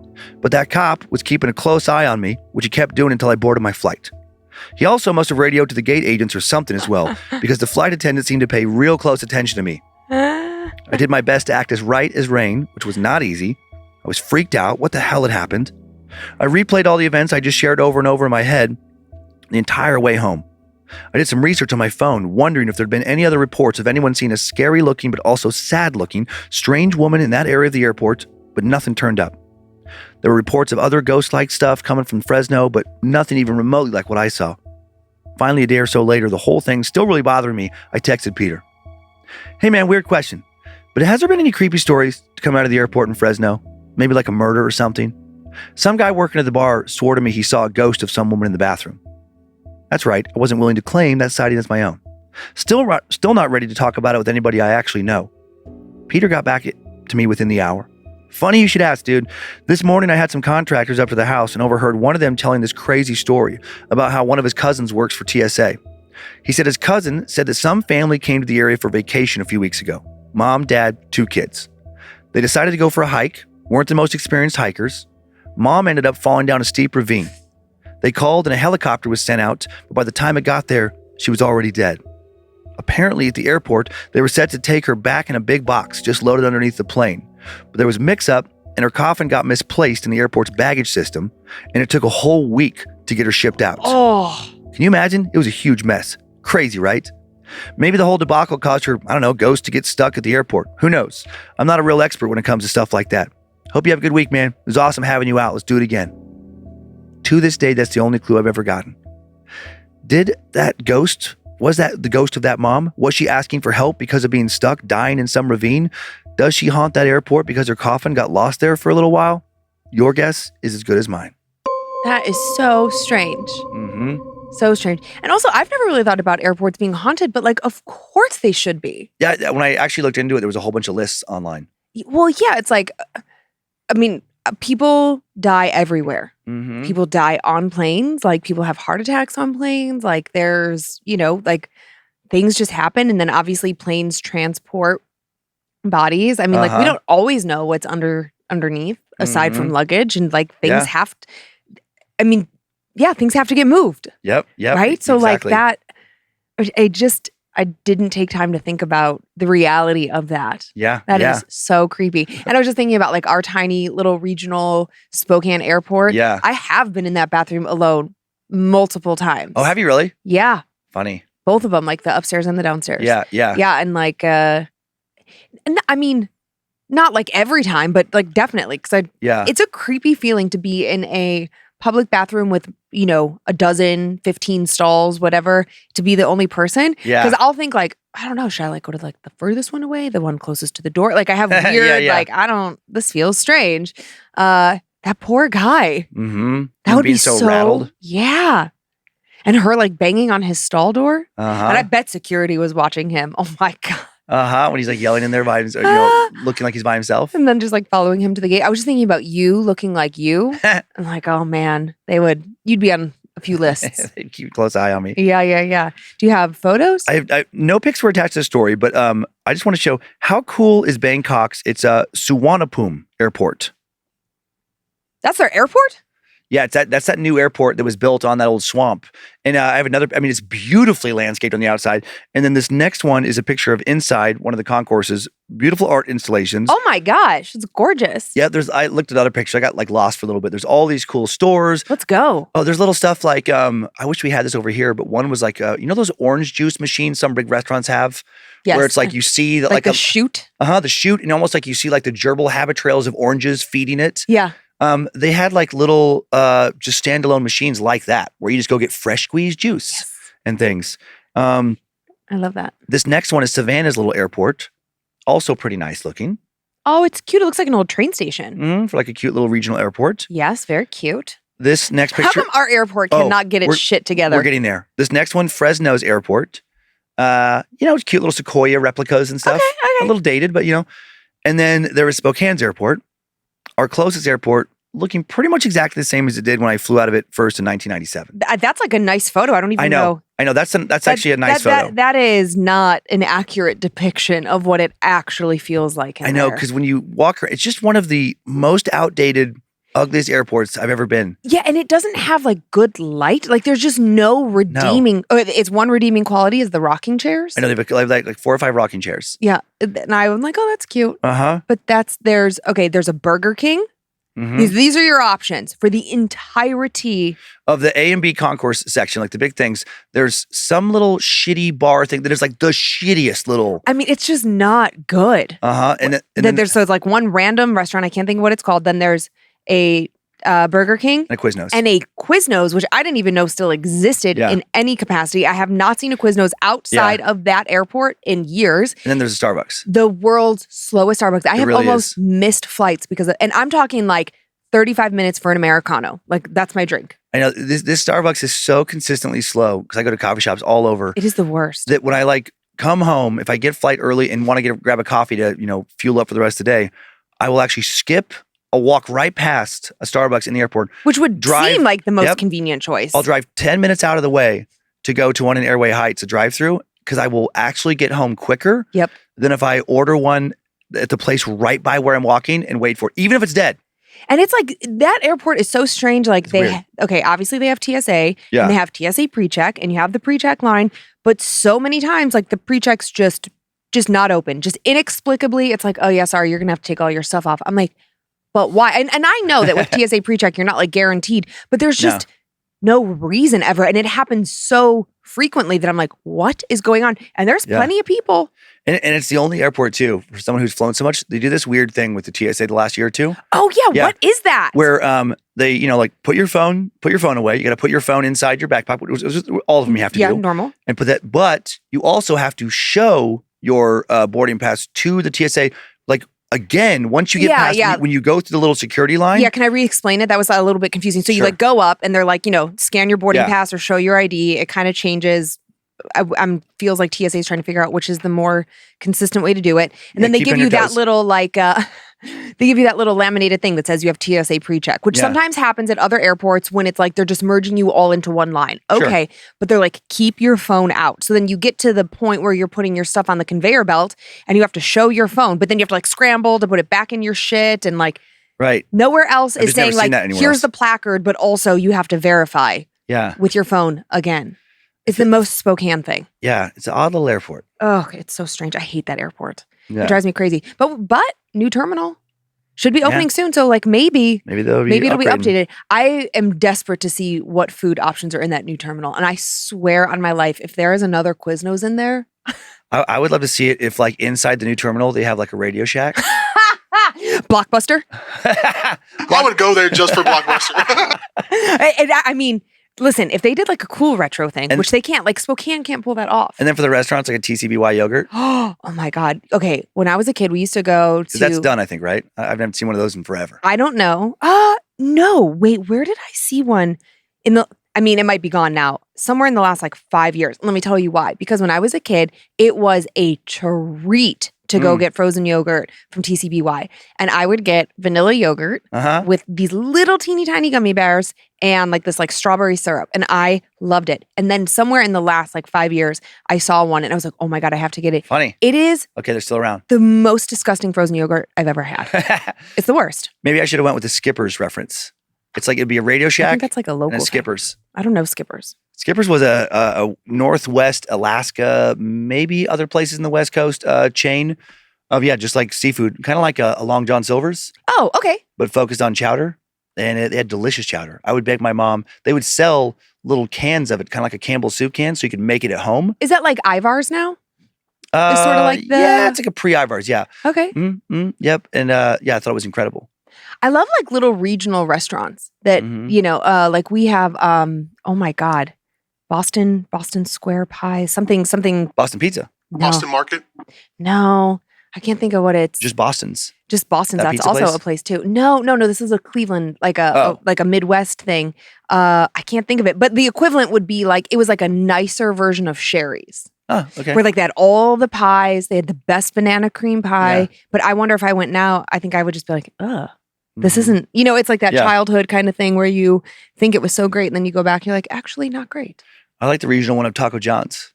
but that cop was keeping a close eye on me, which he kept doing until I boarded my flight. He also must have radioed to the gate agents or something as well, because the flight attendant seemed to pay real close attention to me. I did my best to act as right as rain, which was not easy. I was freaked out. What the hell had happened? I replayed all the events I just shared over and over in my head the entire way home. I did some research on my phone, wondering if there'd been any other reports of anyone seeing a scary-looking but also sad-looking strange woman in that area of the airport, but nothing turned up. There were reports of other ghost-like stuff coming from Fresno, but nothing even remotely like what I saw. Finally, a day or so later, the whole thing still really bothering me, I texted Peter. Hey man, weird question, but has there been any creepy stories to come out of the airport in Fresno? Maybe like a murder or something? Some guy working at the bar swore to me he saw a ghost of some woman in the bathroom. That's right, I wasn't willing to claim that sighting as my own. Still not ready to talk about it with anybody I actually know. Peter got back to me within the hour. Funny you should ask, dude. This morning I had some contractors up to the house and overheard one of them telling this crazy story about how one of his cousins works for TSA. He said his cousin said that some family came to the area for vacation a few weeks ago. Mom, dad, 2 kids. They decided to go for a hike, weren't the most experienced hikers. Mom ended up falling down a steep ravine. They called and a helicopter was sent out, but by the time it got there, she was already dead. Apparently at the airport, they were set to take her back in a big box just loaded underneath the plane. But there was mix-up and her coffin got misplaced in the airport's baggage system, and it took a whole week to get her shipped out. Oh. Can you imagine? It was a huge mess. Crazy, right? Maybe the whole debacle caused her, ghost to get stuck at the airport. Who knows? I'm not a real expert when it comes to stuff like that. Hope you have a good week, man. It was awesome having you out. Let's do it again. To this day, that's the only clue I've ever gotten. Was that the ghost of that mom? Was she asking for help because of being stuck, dying in some ravine? Does she haunt that airport because her coffin got lost there for a little while? Your guess is as good as mine. That is so strange. Mm-hmm. So strange. And also, I've never really thought about airports being haunted, but of course they should be. Yeah, when I actually looked into it, there was a whole bunch of lists online. Well, yeah, it's people die everywhere. Mm-hmm. People die on planes. People have heart attacks on planes. There's, things just happen. And then obviously planes transport bodies. We don't always know what's underneath aside from luggage and things have to, things have to get moved. Yep. Right? So exactly. I didn't take time to think about the reality of that. Yeah. That is so creepy. And I was just thinking about our tiny little regional Spokane airport. Yeah. I have been in that bathroom alone multiple times. Oh, have you really? Yeah. Funny. Both of them, the upstairs and the downstairs. Yeah. Yeah. And not every time, but definitely. Because it's a creepy feeling to be in a public bathroom with, a dozen, 15 stalls, whatever, to be the only person. Yeah. Because I'll think I don't know, should I go to the furthest one away, the one closest to the door? I have weird, this feels strange. That poor guy. Mm-hmm. That would be so rattled. Yeah. And her like banging on his stall door. Uh-huh. And I bet security was watching him. Oh my God. Uh-huh. When he's like yelling in there by himself, looking like he's by himself. And then just like following him to the gate. I was just thinking about you looking like you. I'm like, oh man, you'd be on a few lists. They'd keep a close eye on me. Yeah. Do you have photos? I no pics were attached to the story, but I just want to show how cool is Bangkok's. It's Suvarnabhumi Airport. That's their airport? Yeah, that's that new airport that was built on that old swamp. And I have another, it's beautifully landscaped on the outside. And then this next one is a picture of inside one of the concourses. Beautiful art installations. Oh my gosh, it's gorgeous. Yeah, I looked at other pictures. I got like lost for a little bit. There's all these cool stores. Let's go. Oh, there's little stuff like, I wish we had this over here, but one was like, those orange juice machines some big restaurants have? Yes. Where it's like you see like a chute? The chute, and almost like you see like the gerbil habit trails of oranges feeding it. Yeah. They had like little just standalone machines like that where you just go get fresh squeezed juice and things. I love that. This next one is Savannah's little airport. Also pretty nice looking. Oh, it's cute. It looks like an old train station. For like a cute little regional airport. Yes, very cute. This next picture. How come our airport cannot get its shit together? We're getting there. This next one, Fresno's airport. It's cute little Sequoia replicas and stuff. Okay. A little dated, but And then there was Spokane's airport. Our closest airport, looking pretty much exactly the same as it did when I flew out of it first in 1997. That's like a nice photo. I don't even know. I know. That's actually a nice photo. That is not an accurate depiction of what it actually feels like. I know, because when you walk around, it's just one of the most outdated, ugliest airports I've ever been. Yeah, and it doesn't have like good light. Like there's just no redeeming. No. It's one redeeming quality is the rocking chairs. I know they have like 4 or 5 rocking chairs. Yeah, and I'm like, oh, that's cute. But there's a Burger King. Mm-hmm. These are your options for the entirety of the A and B concourse section, like the big things. There's some little shitty bar thing that is like the shittiest little. It's just not good. And then there's like one random restaurant. I can't think of what it's called. Then there's a Burger King and a Quiznos. And a Quiznos, which I didn't even know still existed in any capacity. I have not seen a Quiznos outside of that airport in years. And then there's a Starbucks. The world's slowest Starbucks. I have really almost missed flights because of, and I'm talking like 35 minutes for an Americano. Like that's my drink. I know this Starbucks is so consistently slow because I go to coffee shops all over. It is the worst. That when I like come home, if I get flight early and want to grab a coffee to, fuel up for the rest of the day, I will actually skip. I'll walk right past a Starbucks in the airport. Which would seem like the most convenient choice. I'll drive 10 minutes out of the way to go to one in Airway Heights, a drive-through, because I will actually get home quicker than if I order one at the place right by where I'm walking and wait for it, even if it's dead. And it's like, that airport is so strange. Like obviously they have TSA and they have TSA pre-check and you have the pre-check line, but so many times like the pre-check's just not open. Just inexplicably, it's like, oh yeah, sorry, you're going to have to take all your stuff off. I'm like, but why? And I know that with TSA pre-check, you're not like guaranteed, but there's just no reason ever. And it happens so frequently that I'm like, what is going on? And there's plenty of people. And it's the only airport too, for someone who's flown so much, they do this weird thing with the TSA the last year or two. Oh yeah. What is that? Where they, like put your phone away. You got to put your phone inside your backpack. All of them you have to do. Yeah, normal. And put that, but you also have to show your boarding pass to the TSA, like, again, once you get past, when you go through the little security line. Yeah, can I re-explain it? That was a little bit confusing. So you like go up and they're like, scan your boarding pass or show your ID. It kind of changes. Feels like TSA is trying to figure out which is the more consistent way to do it. And then they give you that little they give you that little laminated thing that says you have TSA pre-check, which sometimes happens at other airports when it's like they're just merging you all into one line. Okay, but they're like, keep your phone out. So then you get to the point where you're putting your stuff on the conveyor belt and you have to show your phone, but then you have to like scramble to put it back in your shit and like nowhere else is saying like, here's the placard, but also you have to verify with your phone again. It's the most Spokane thing. Yeah, it's an odd little airport. Oh, it's so strange. I hate that airport. It drives me crazy. But new terminal should be opening soon. So like maybe it'll be updated. I am desperate to see what food options are in that new terminal. And I swear on my life, if there is another Quiznos in there. I would love to see it if like inside the new terminal, they have like a Radio Shack. Blockbuster. I would go there just for Blockbuster. I mean, listen, if they did like a cool retro thing, which they can't, like Spokane can't pull that off. And then for the restaurants, like a TCBY yogurt. Oh my God. Okay. When I was a kid, we used to go to. That's done, I think, right? I've never seen one of those in forever. I don't know. No. Wait, where did I see one? I mean, it might be gone now, somewhere in the last like 5 years. Let me tell you why. Because when I was a kid, it was a treat to go get frozen yogurt from TCBY. And I would get vanilla yogurt with these little teeny tiny gummy bears and like this like strawberry syrup. And I loved it. And then somewhere in the last like 5 years, I saw one and I was like, oh my God, I have to get it. Funny. It is Okay, they're still around. the most disgusting frozen yogurt I've ever had. It's the worst. Maybe I should have went with the Skippers reference. It's like it'd be a Radio Shack. I think that's like a local and a thing. Skippers. I don't know Skippers. Skippers was a Northwest Alaska, maybe other places in the West Coast chain of, just like seafood, kind of like a Long John Silver's. Oh, okay. But focused on chowder. And it had delicious chowder. I would beg my mom. They would sell little cans of it, kind of like a Campbell's soup can, so you could make it at home. Is that like Ivar's now? It's sort of like the... Yeah, it's like a pre-Ivar's, yeah. Okay. Yep. And I thought it was incredible. I love like little regional restaurants that, like we have, oh my God, Boston Square Pie, something. Boston Pizza. No. Boston Market. No, I can't think of what it's. Just Boston's. Just Boston's. That That's pizza also place? a place too. No. This is a Cleveland, like a Midwest thing. I can't think of it, but the equivalent would be like, it was like a nicer version of Sherry's. Oh, okay. Where like they had all the pies. They had the best banana cream pie. Yeah. But I wonder if I went now, I think I would just be like, ugh. This isn't, it's like that childhood kind of thing where you think it was so great and then you go back and you're like, actually not great. I like the regional one of Taco John's.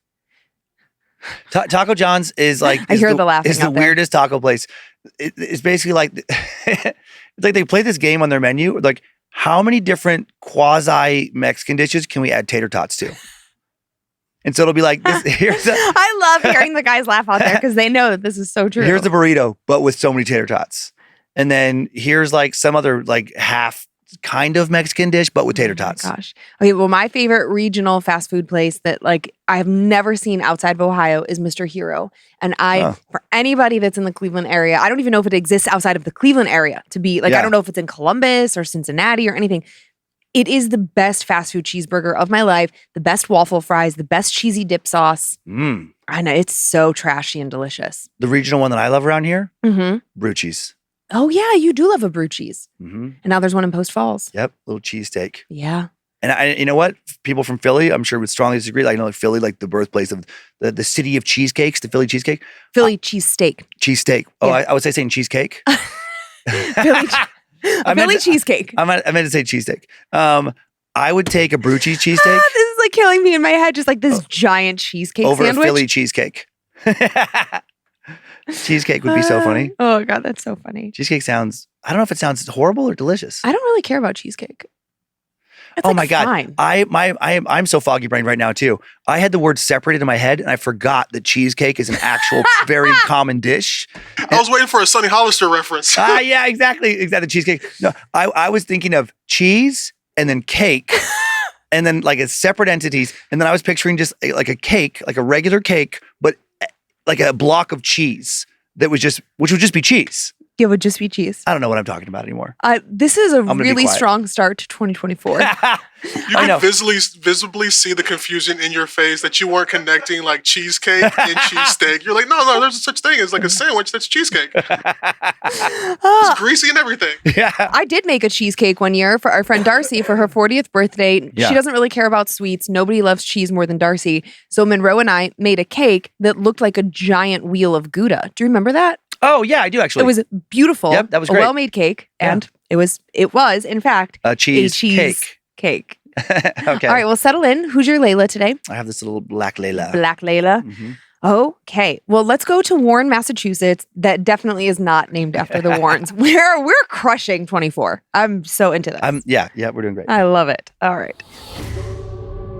Taco John's is like I hear the laughing It's the out there. weirdest taco place. It's basically like it's like they play this game on their menu. Like, how many different quasi Mexican dishes can we add tater tots to? And so it'll be like this. I love hearing the guys laugh out there because they know that this is so true. Here's a burrito, but with so many tater tots. And then here's like some other like half kind of Mexican dish, but with tater tots. Oh my gosh. Okay, well, my favorite regional fast food place that like I have never seen outside of Ohio is Mr. Hero. And for anybody that's in the Cleveland area, I don't even know if it exists outside of the Cleveland area to be like, I don't know if it's in Columbus or Cincinnati or anything. It is the best fast food cheeseburger of my life, the best waffle fries, the best cheesy dip sauce. I know, it's so trashy and delicious. The regional one that I love around here, Brew Cheese. Oh, yeah, you do love a brew cheese. Mm-hmm. And now there's one in Post Falls. Yep, little cheesesteak. Yeah. And you know what? People from Philly, I'm sure would strongly disagree. Like, like Philly, like the birthplace of the city of cheesecakes, the Philly cheesecake. Philly cheesesteak. Cheesesteak. Oh, Yeah. I would say saying cheesecake. Philly cheesecake. I meant to say cheesesteak. I would take a brew cheese cheesesteak This is like killing me in my head, just like this giant cheesecake over sandwich. a Philly cheesecake. Cheesecake would be so funny. Oh God, that's so funny. Cheesecake sounds, I don't know if it sounds horrible or delicious. I don't really care about cheesecake. It's Oh like my God. fine. I'm so foggy brained right now too. I had the word separated in my head and I forgot that cheesecake is an actual very common dish. I was waiting for a Sonny Hollister reference. Yeah, exactly. Cheesecake. No, I was thinking of cheese and then cake and then like as separate entities. And then I was picturing just like a cake, like a regular cake, but like a block of cheese which would just be cheese. It would just be cheese. I don't know what I'm talking about anymore. This is a gonna be really quiet. strong start to 2024. You I can know. visibly see the confusion in your face that you weren't connecting like cheesecake and cheesesteak. You're like, no, there's such thing as like a sandwich that's cheesecake. It's greasy and everything. Yeah. I did make a cheesecake one year for our friend Darcy for her 40th birthday. Yeah. She doesn't really care about sweets. Nobody loves cheese more than Darcy. So Monroe and I made a cake that looked like a giant wheel of Gouda. Do you remember that? Oh yeah, I do actually. It was beautiful. Yep, that was a great. well-made cake, Yeah. and it was in fact a cheese cake. Okay. All right, well, settle in. Who's your Layla today? I have this little black Layla. Black Layla. Mhm. Okay, well, let's go to Warren, Massachusetts. That definitely is not named after the Warrens. We're crushing 24. I'm so into this. Yeah, we're doing great. I love it. All right.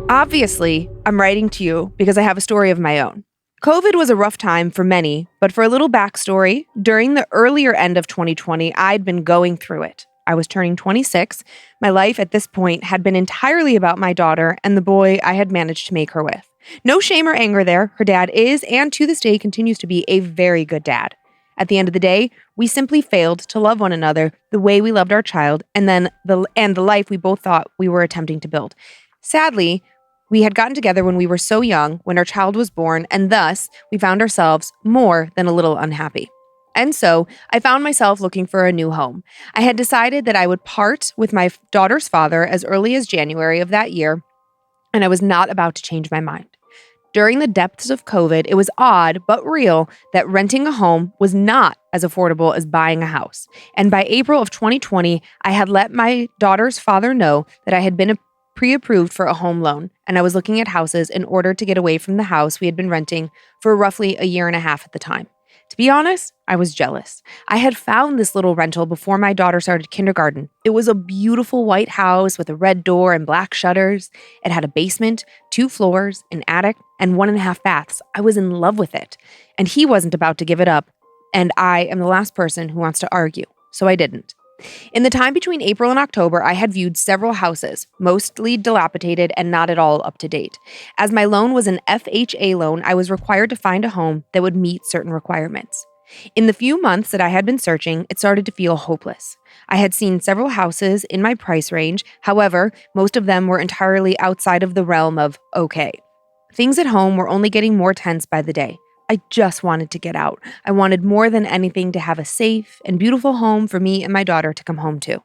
Obviously, I'm writing to you because I have a story of my own. COVID was a rough time for many, but for a little backstory, during the earlier end of 2020, I'd been going through it. I was turning 26. My life at this point had been entirely about my daughter and the boy I had managed to make her with. No shame or anger there. Her dad is, and to this day continues to be, a very good dad. At the end of the day, we simply failed to love one another the way we loved our child and the life we both thought we were attempting to build. Sadly, we had gotten together when we were so young, when our child was born, and thus we found ourselves more than a little unhappy. And so I found myself looking for a new home. I had decided that I would part with my daughter's father as early as January of that year, and I was not about to change my mind. During the depths of COVID, it was odd but real that renting a home was not as affordable as buying a house. And by April of 2020, I had let my daughter's father know that I had been pre-approved for a home loan, and I was looking at houses in order to get away from the house we had been renting for roughly a year and a half at the time. To be honest, I was jealous. I had found this little rental before my daughter started kindergarten. It was a beautiful white house with a red door and black shutters. It had a basement, 2 floors, an attic, and 1.5 baths. I was in love with it, and he wasn't about to give it up, and I am the last person who wants to argue, so I didn't. In the time between April and October, I had viewed several houses, mostly dilapidated and not at all up to date. As my loan was an FHA loan, I was required to find a home that would meet certain requirements. In the few months that I had been searching, it started to feel hopeless. I had seen several houses in my price range. However, most of them were entirely outside of the realm of okay. Things at home were only getting more tense by the day. I just wanted to get out. I wanted more than anything to have a safe and beautiful home for me and my daughter to come home to.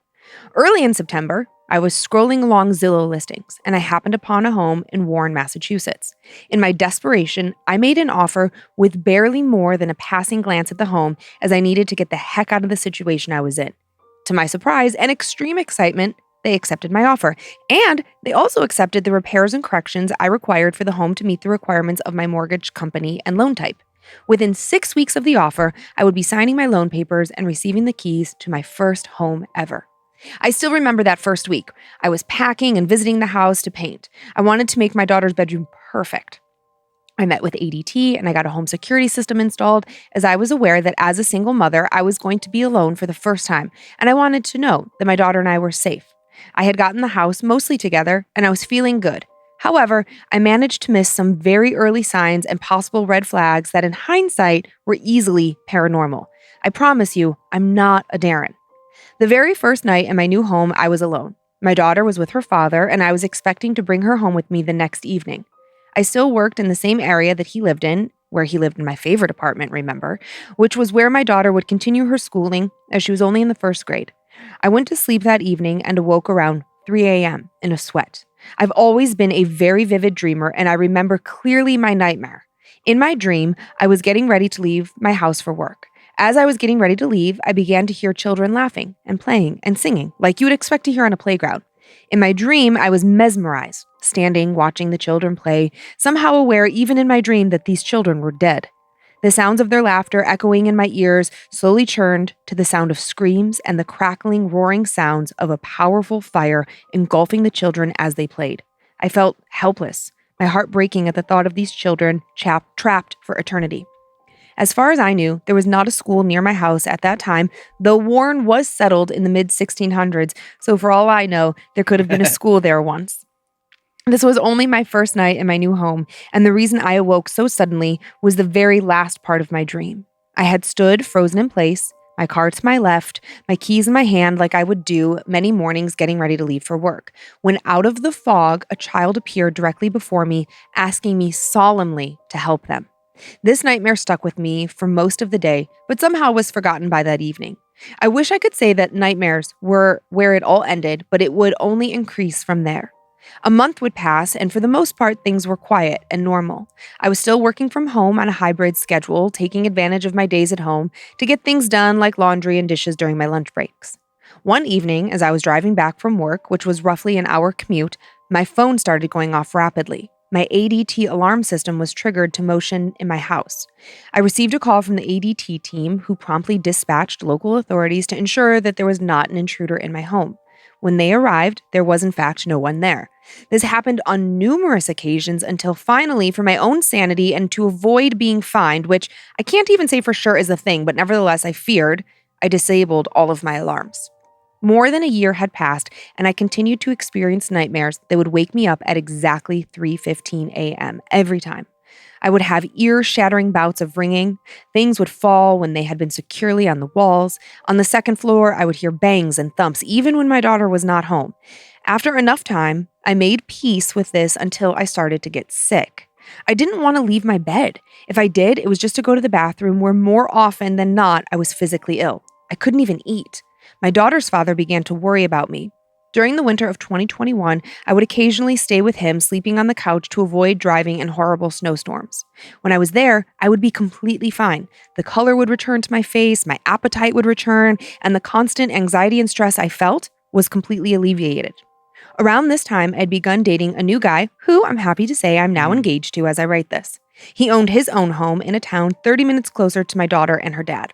Early in September, I was scrolling along Zillow listings, and I happened upon a home in Warren, Massachusetts. In my desperation, I made an offer with barely more than a passing glance at the home, as I needed to get the heck out of the situation I was in. To my surprise and extreme excitement, they accepted my offer, and they also accepted the repairs and corrections I required for the home to meet the requirements of my mortgage company and loan type. Within 6 weeks of the offer, I would be signing my loan papers and receiving the keys to my first home ever. I still remember that first week. I was packing and visiting the house to paint. I wanted to make my daughter's bedroom perfect. I met with ADT and I got a home security system installed, as I was aware that as a single mother, I was going to be alone for the first time, and I wanted to know that my daughter and I were safe. I had gotten the house mostly together, and I was feeling good. However, I managed to miss some very early signs and possible red flags that in hindsight were easily paranormal. I promise you, I'm not a Darren. The very first night in my new home, I was alone. My daughter was with her father, and I was expecting to bring her home with me the next evening. I still worked in the same area that he lived in, where he lived in my favorite apartment, remember, which was where my daughter would continue her schooling as she was only in the 1st grade. I went to sleep that evening and awoke around 3 a.m. in a sweat. I've always been a very vivid dreamer, and I remember clearly my nightmare. In my dream, I was getting ready to leave my house for work. As I was getting ready to leave, I began to hear children laughing and playing and singing, like you would expect to hear on a playground. In my dream, I was mesmerized, standing, watching the children play, somehow aware even in my dream that these children were dead. The sounds of their laughter echoing in my ears slowly churned to the sound of screams and the crackling, roaring sounds of a powerful fire engulfing the children as they played. I felt helpless, my heart breaking at the thought of these children trapped for eternity. As far as I knew, there was not a school near my house at that time, though Warren was settled in the mid-1600s, so for all I know, there could have been a school there once. This was only my first night in my new home, and the reason I awoke so suddenly was the very last part of my dream. I had stood frozen in place, my car to my left, my keys in my hand like I would do many mornings getting ready to leave for work, when out of the fog, a child appeared directly before me, asking me solemnly to help them. This nightmare stuck with me for most of the day, but somehow was forgotten by that evening. I wish I could say that nightmares were where it all ended, but it would only increase from there. A month would pass, and for the most part, things were quiet and normal. I was still working from home on a hybrid schedule, taking advantage of my days at home to get things done like laundry and dishes during my lunch breaks. One evening, as I was driving back from work, which was roughly an hour commute, my phone started going off rapidly. My ADT alarm system was triggered to motion in my house. I received a call from the ADT team, who promptly dispatched local authorities to ensure that there was not an intruder in my home. When they arrived, there was in fact no one there. This happened on numerous occasions until finally, for my own sanity and to avoid being fined, which I can't even say for sure is a thing, but nevertheless I feared, I disabled all of my alarms. More than a year had passed, and I continued to experience nightmares that would wake me up at exactly 3:15 a.m. every time. I would have ear-shattering bouts of ringing. Things would fall when they had been securely on the walls. On the second floor, I would hear bangs and thumps, even when my daughter was not home. After enough time, I made peace with this until I started to get sick. I didn't want to leave my bed. If I did, it was just to go to the bathroom where more often than not, I was physically ill. I couldn't even eat. My daughter's father began to worry about me. During the winter of 2021, I would occasionally stay with him, sleeping on the couch to avoid driving in horrible snowstorms. When I was there, I would be completely fine. The color would return to my face, my appetite would return, and the constant anxiety and stress I felt was completely alleviated. Around this time, I'd begun dating a new guy who I'm happy to say I'm now engaged to as I write this. He owned his own home in a town 30 minutes closer to my daughter and her dad.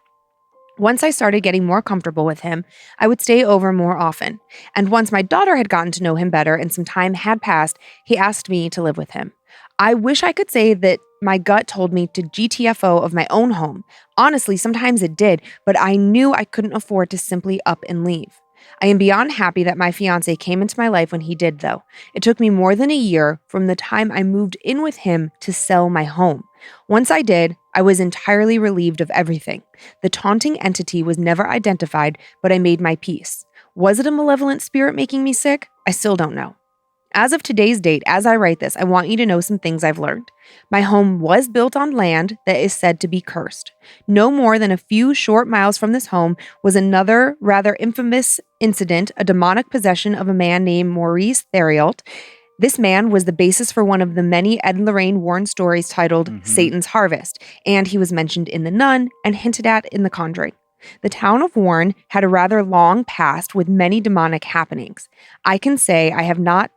Once I started getting more comfortable with him, I would stay over more often. And once my daughter had gotten to know him better and some time had passed, he asked me to live with him. I wish I could say that my gut told me to GTFO of my own home. Honestly, sometimes it did, but I knew I couldn't afford to simply up and leave. I am beyond happy that my fiance came into my life when he did, though. It took me more than a year from the time I moved in with him to sell my home. Once I did, I was entirely relieved of everything. The taunting entity was never identified, but I made my peace. Was it a malevolent spirit making me sick? I still don't know. As of today's date, as I write this, I want you to know some things I've learned. My home was built on land that is said to be cursed. No more than a few short miles from this home was another rather infamous incident, a demonic possession of a man named Maurice Theriault. This man was the basis for one of the many Ed and Lorraine Warren stories titled Satan's Harvest, and he was mentioned in The Nun and hinted at in The Conjuring. The town of Warren had a rather long past with many demonic happenings. I can say I have not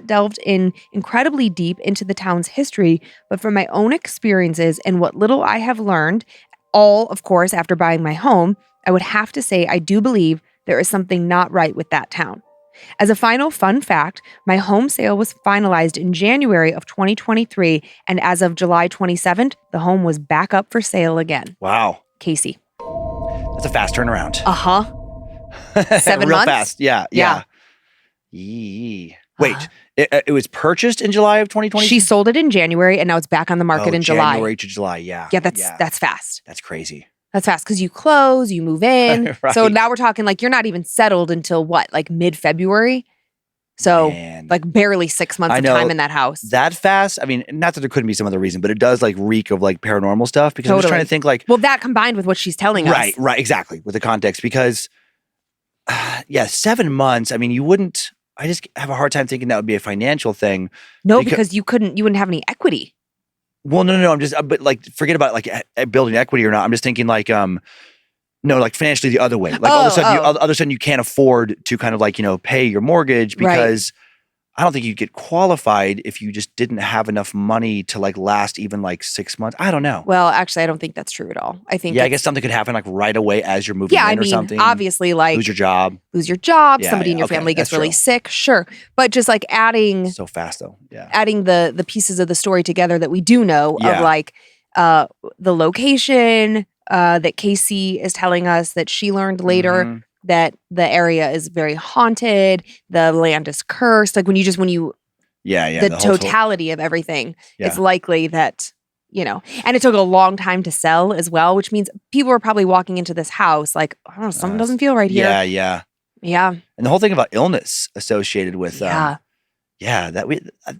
delved in incredibly deep into the town's history, but from my own experiences and what little I have learned, all, of course, after buying my home, I would have to say I do believe there is something not right with that town. As a final fun fact, my home sale was finalized in January of 2023, and as of July 27th, the home was back up for sale again. Wow. Casey. That's a fast turnaround. 7 Real months? fast. Yeah. Yee. Wait, it was purchased in July of 2020? She sold it in January, and now it's back on the market in July. January to July, yeah. Yeah, that's fast. That's crazy. That's fast because you close, you move in. Right. So now we're talking like you're not even settled until what, like mid-February? So Man. like barely 6 months of time in that house. That fast? I mean, not that there couldn't be some other reason, but it does like reek of like paranormal stuff because I'm just trying to think like. Well, that combined with what she's telling us. Right, exactly. With the context because, 7 months, I mean, I just have a hard time thinking that would be a financial thing. No, because you wouldn't have any equity. Well, no. I'm just, but like, forget about like building equity or not. I'm just thinking like, no, like financially the other way. Like all of a sudden you can't afford to kind of like, pay your mortgage because I don't think you'd get qualified if you just didn't have enough money to like last even like 6 months. I don't know. Well, actually, I don't think that's true at all. I think I guess something could happen like right away as you're moving in or something. Obviously like lose your job. Yeah, somebody in your family gets really sick. Sure. But just like adding so fast though. Yeah. Adding the pieces of the story together that we do know of like the location that Casey is telling us that she learned later that the area is very haunted, the land is cursed. Like when you the totality of everything, it's likely that, and it took a long time to sell as well, which means people are probably walking into this house like, I don't know, something doesn't feel right here. Yeah. And the whole thing about illness associated with that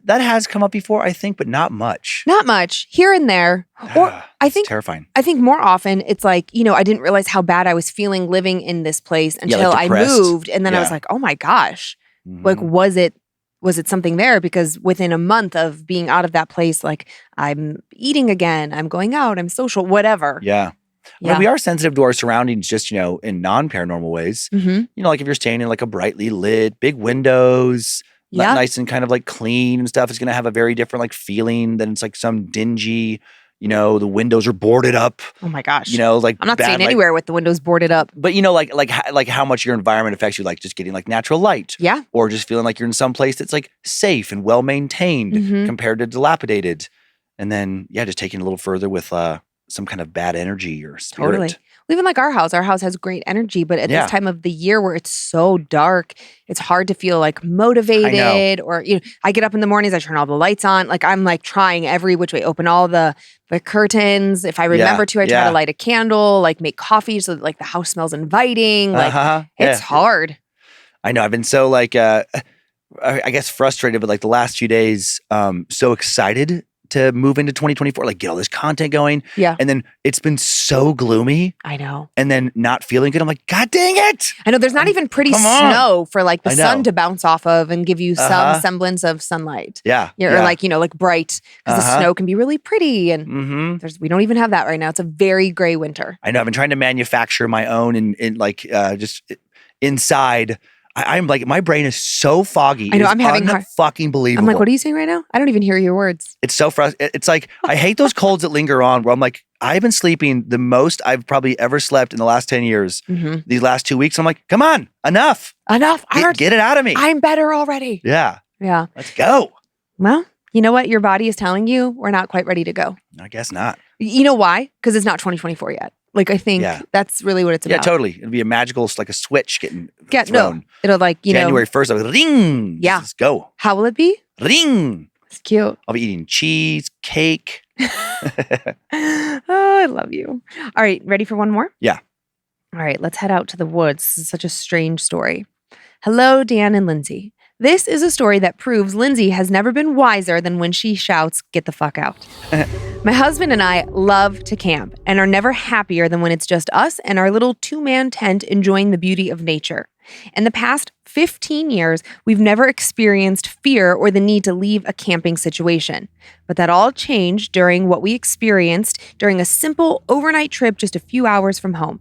has come up before, I think, but not much. Not much. Here and there. Or I think terrifying. I think more often it's like, I didn't realize how bad I was feeling living in this place until like I moved. And then I was like, oh my gosh. Like, was it something there? Because within a month of being out of that place, like I'm eating again, I'm going out, I'm social, whatever. Yeah. Well, we are sensitive to our surroundings just, in non-paranormal ways. Like if you're staying in like a brightly lit, big windows, nice and kind of like clean and stuff, it's going to have a very different like feeling than it's like some dingy, the windows are boarded up. Oh my gosh. Like I'm not staying anywhere with the windows boarded up. But like how much your environment affects you, like just getting like natural light. Yeah. Or just feeling like you're in some place that's like safe and well maintained compared to dilapidated. And then, just taking it a little further with some kind of bad energy or spirit. Totally. Even like our house has great energy, but at this time of the year where it's so dark, it's hard to feel like motivated or, I get up in the mornings, I turn all the lights on. Like I'm like trying every which way, open all the curtains. If I remember to, I try to light a candle, like make coffee so that like the house smells inviting. Like it's hard. I know. I've been so like, I guess frustrated, but like the last few days, so excited to move into 2024, like get all this content going. Yeah. And then it's been so gloomy. I know. And then not feeling good. I'm like, God dang it. I know there's not even pretty come on. snow for like the I know. sun to bounce off of and give you some semblance of sunlight. Yeah. Or like, like bright, because the snow can be really pretty. And we don't even have that right now. It's a very gray winter. I know. I've been trying to manufacture my own in like just inside. I'm like, my brain is so foggy. I know, I'm having fucking believable. I'm like, what are you saying right now? I don't even hear your words. It's so frustrating. It's like, I hate those colds that linger on where I'm like, I've been sleeping the most I've probably ever slept in the last 10 years. These last 2 weeks, I'm like, come on, enough. Get it out of me. I'm better already. Yeah. Yeah. Let's go. Well, you know what? Your body is telling you we're not quite ready to go. I guess not. You know why? Because it's not 2024 yet. Like, I think that's really what it's about. Yeah, totally. It'll be a magical, like a switch getting thrown. No, it'll like, January 1st, I'll be ring. Yeah. Let's go. How will it be? Ring. It's cute. I'll be eating cheese, cake. Oh, I love you. All right, ready for one more? Yeah. All right, let's head out to the woods. This is such a strange story. Hello, Dan and Lynze. This is a story that proves Lynze has never been wiser than when she shouts, "Get the fuck out." My husband and I love to camp and are never happier than when it's just us and our little 2-man tent enjoying the beauty of nature. In the past 15 years, we've never experienced fear or the need to leave a camping situation. But that all changed during what we experienced during a simple overnight trip just a few hours from home.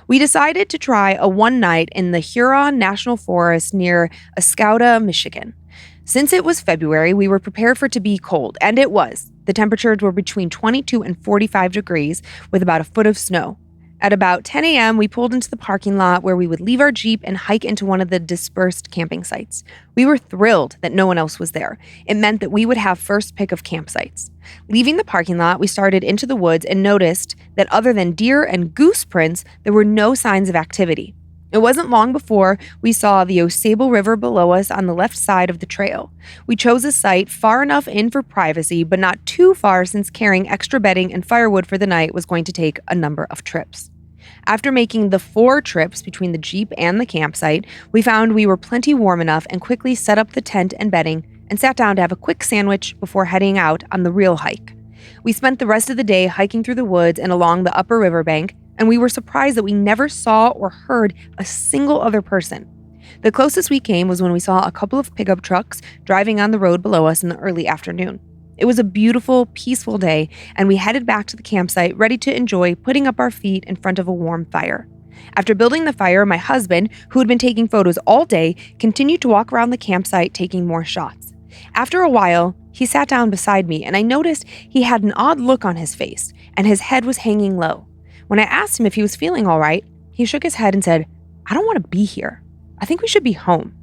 We decided to try a one night in the Huron National Forest near Escouda, Michigan. Since it was February, we were prepared for it to be cold, and it was. The temperatures were between 22 and 45 degrees with about a foot of snow. At about 10 a.m., we pulled into the parking lot where we would leave our Jeep and hike into one of the dispersed camping sites. We were thrilled that no one else was there. It meant that we would have first pick of campsites. Leaving the parking lot, we started into the woods and noticed that other than deer and goose prints, there were no signs of activity. It wasn't long before we saw the Osable River below us on the left side of the trail. We chose a site far enough in for privacy, but not too far since carrying extra bedding and firewood for the night was going to take a number of trips. After making the 4 trips between the Jeep and the campsite, we found we were plenty warm enough and quickly set up the tent and bedding and sat down to have a quick sandwich before heading out on the real hike. We spent the rest of the day hiking through the woods and along the upper riverbank, and we were surprised that we never saw or heard a single other person. The closest we came was when we saw a couple of pickup trucks driving on the road below us in the early afternoon. It was a beautiful, peaceful day, and we headed back to the campsite ready to enjoy putting up our feet in front of a warm fire. After building the fire, my husband, who had been taking photos all day, continued to walk around the campsite taking more shots. After a while, he sat down beside me, and I noticed he had an odd look on his face, and his head was hanging low. When I asked him if he was feeling all right, he shook his head and said, "I don't want to be here. I think we should be home."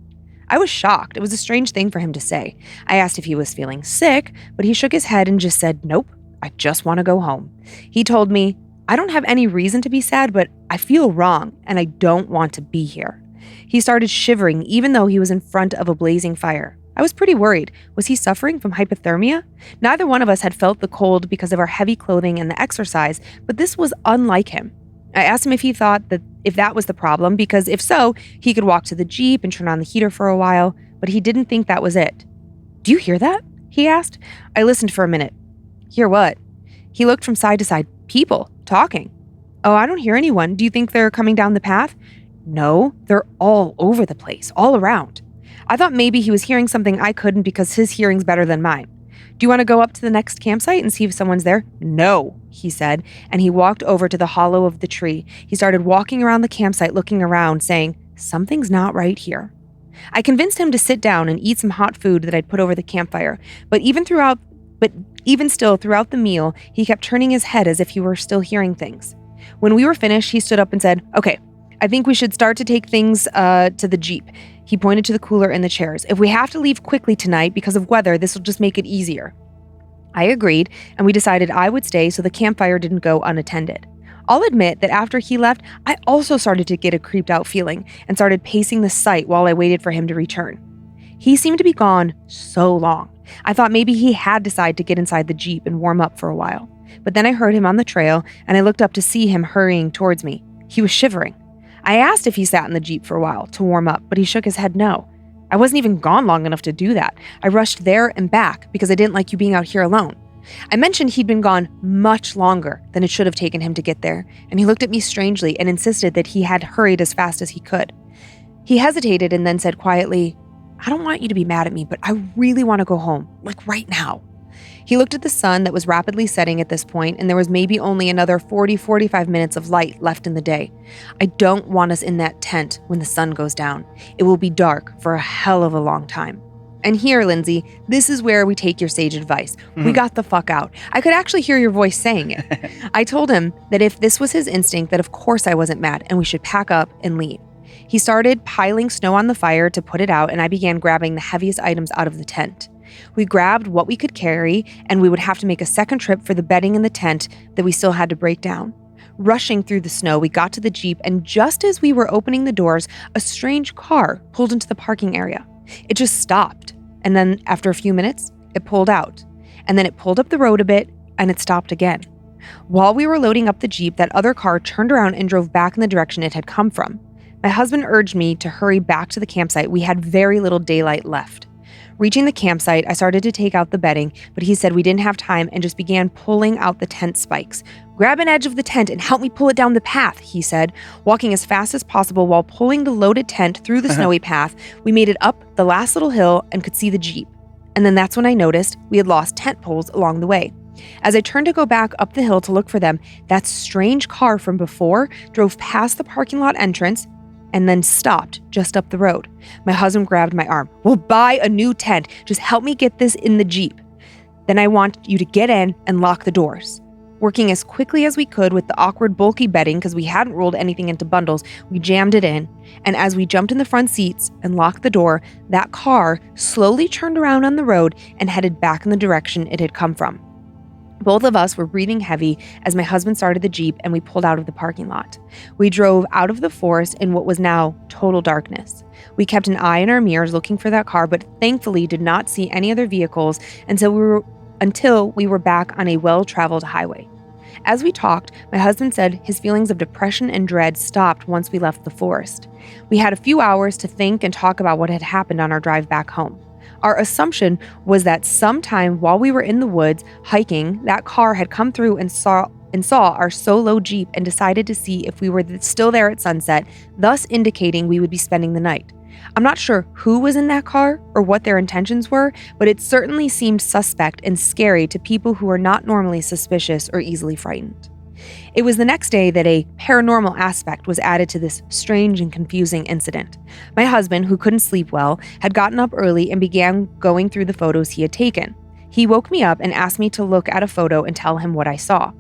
I was shocked. It was a strange thing for him to say. I asked if he was feeling sick, but he shook his head and just said, "Nope, I just want to go home." He told me, "I don't have any reason to be sad, but I feel wrong and I don't want to be here." He started shivering even though he was in front of a blazing fire. I was pretty worried. Was he suffering from hypothermia? Neither one of us had felt the cold because of our heavy clothing and the exercise, but this was unlike him. I asked him if he thought that if that was the problem, because if so, he could walk to the Jeep and turn on the heater for a while, but he didn't think that was it. "Do you hear that?" he asked. I listened for a minute. "Hear what?" He looked from side to side. "People talking." "Oh, I don't hear anyone. Do you think they're coming down the path?" "No, they're all over the place, all around." I thought maybe he was hearing something I couldn't because his hearing's better than mine. "Do you want to go up to the next campsite and see if someone's there?" "No," he said, and he walked over to the hollow of the tree. He started walking around the campsite looking around, saying, "Something's not right here." I convinced him to sit down and eat some hot food that I'd put over the campfire, but even still throughout the meal, he kept turning his head as if he were still hearing things. When we were finished, he stood up and said, "Okay, I think we should start to take things to the Jeep." He pointed to the cooler and the chairs. "If we have to leave quickly tonight because of weather, this will just make it easier." I agreed, and we decided I would stay so the campfire didn't go unattended. I'll admit that after he left, I also started to get a creeped out feeling and started pacing the site while I waited for him to return. He seemed to be gone so long. I thought maybe he had decided to get inside the Jeep and warm up for a while. But then I heard him on the trail, and I looked up to see him hurrying towards me. He was shivering. I asked if he sat in the Jeep for a while to warm up, but he shook his head no. I wasn't even gone long enough to do that. I rushed there and back because I didn't like you being out here alone. I mentioned he'd been gone much longer than it should have taken him to get there, and he looked at me strangely and insisted that he had hurried as fast as he could. He hesitated and then said quietly, I don't want you to be mad at me, but I really want to go home, like right now. He looked at the sun that was rapidly setting at this point, and there was maybe only another 45 minutes of light left in the day. I don't want us in that tent when the sun goes down. It will be dark for a hell of a long time. And here, Lynze, this is where we take your sage advice. We got the fuck out. I could actually hear your voice saying it. I told him that if this was his instinct, that of course I wasn't mad and we should pack up and leave. He started piling snow on the fire to put it out, and I began grabbing the heaviest items out of the tent. We grabbed what we could carry, and we would have to make a second trip for the bedding in the tent that we still had to break down. Rushing through the snow, we got to the Jeep, and just as we were opening the doors, a strange car pulled into the parking area. It just stopped, and then after a few minutes, it pulled out. And then it pulled up the road a bit, and it stopped again. While we were loading up the Jeep, that other car turned around and drove back in the direction it had come from. My husband urged me to hurry back to the campsite. We had very little daylight left. Reaching the campsite, I started to take out the bedding, but he said we didn't have time and just began pulling out the tent spikes. Grab an edge of the tent and help me pull it down the path, he said, walking as fast as possible while pulling the loaded tent through the snowy path. We made it up the last little hill and could see the Jeep. And then that's when I noticed we had lost tent poles along the way. As I turned to go back up the hill to look for them, that strange car from before drove past the parking lot entrance and then stopped just up the road. My husband grabbed my arm. We'll buy a new tent. Just help me get this in the Jeep. Then I want you to get in and lock the doors. Working as quickly as we could with the awkward bulky bedding because we hadn't rolled anything into bundles, we jammed it in. And as we jumped in the front seats and locked the door, that car slowly turned around on the road and headed back in the direction it had come from. Both of us were breathing heavy as my husband started the Jeep and we pulled out of the parking lot. We drove out of the forest in what was now total darkness. We kept an eye in our mirrors looking for that car, but thankfully did not see any other vehicles until we were back on a well-traveled highway. As we talked, my husband said his feelings of depression and dread stopped once we left the forest. We had a few hours to think and talk about what had happened on our drive back home. Our assumption was that sometime while we were in the woods hiking, that car had come through and saw our solo Jeep and decided to see if we were still there at sunset, thus indicating we would be spending the night. I'm not sure who was in that car or what their intentions were, but it certainly seemed suspect and scary to people who are not normally suspicious or easily frightened. It was the next day that a paranormal aspect was added to this strange and confusing incident. My husband, who couldn't sleep well, had gotten up early and began going through the photos he had taken. He woke me up and asked me to look at a photo and tell him what I saw.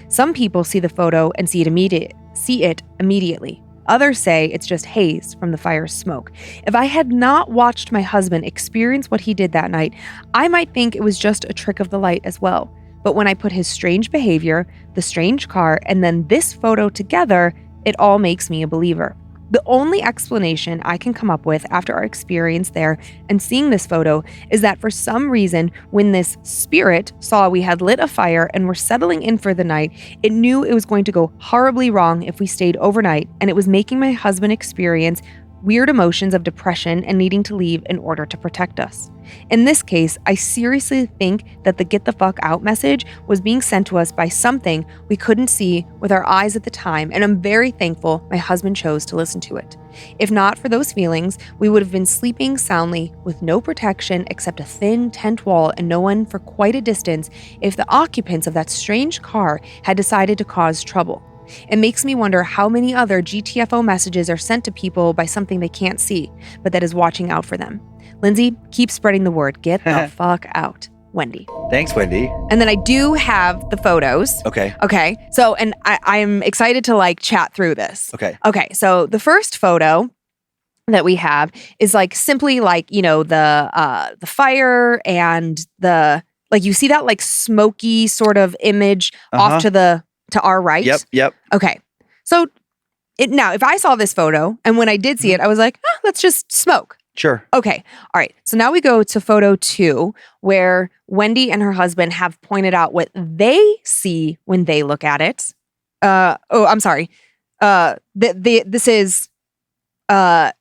Some people see the photo and see it immediately. Others say it's just haze from the fire's smoke. If I had not watched my husband experience what he did that night, I might think it was just a trick of the light as well. But when I put his strange behavior, the strange car, and then this photo together, it all makes me a believer. The only explanation I can come up with after our experience there and seeing this photo is that for some reason, when this spirit saw we had lit a fire and were settling in for the night, it knew it was going to go horribly wrong if we stayed overnight, and it was making my husband experience weird emotions of depression and needing to leave in order to protect us. In this case, I seriously think that the get the fuck out message was being sent to us by something we couldn't see with our eyes at the time, and I'm very thankful my husband chose to listen to it. If not for those feelings, we would have been sleeping soundly with no protection except a thin tent wall and no one for quite a distance if the occupants of that strange car had decided to cause trouble. It makes me wonder how many other GTFO messages are sent to people by something they can't see, but that is watching out for them. Lynze, keep spreading the word. Get the fuck out. Wendy. Thanks, Wendy. And then I do have the photos. Okay. Okay. So, and I'm excited to chat through this. Okay. Okay. So the first photo that we have is simply the fire and you see that smoky sort of image off to our right. Yep. Okay. So now if I saw this photo and when I did see it, I was like, let's just smoke. Sure. Okay. All right. So now we go to photo 2 where Wendy and her husband have pointed out what they see when they look at it. I'm sorry. This is a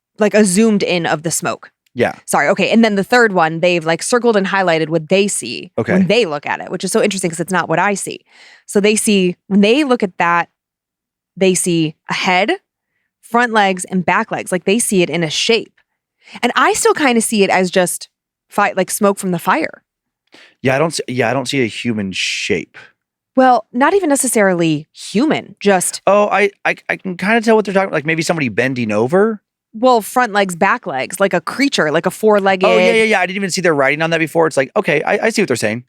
zoomed in of the smoke. Yeah. Sorry. Okay. And then the third one, they've like circled and highlighted what they see when they look at it, which is so interesting because it's not what I see. So they see, when they look at that, they see a head, front legs, and back legs. Like they see it in a shape. And I still kind of see it as just like smoke from the fire. Yeah, I don't see a human shape. Well, not even necessarily human, just... Oh, I can kind of tell what they're talking about. Like maybe somebody bending over. Well, front legs, back legs, like a creature, like a four-legged... Oh, yeah. I didn't even see their writing on that before. It's like, okay, I see what they're saying.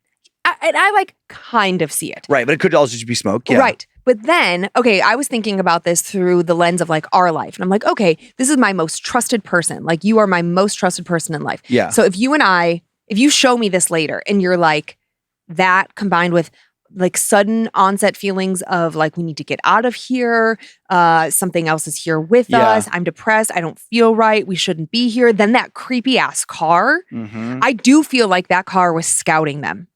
I like kind of see it. Right, but it could also just be smoke. Yeah. Right. But then, okay, I was thinking about this through the lens of like our life. And I'm like, okay, this is my most trusted person. Like you are my most trusted person in life. Yeah. So if you show me this later and you're like, that combined with like sudden onset feelings of like, we need to get out of here. Something else is here with us. I'm depressed. I don't feel right. We shouldn't be here. Then that creepy ass car. Mm-hmm. I do feel like that car was scouting them.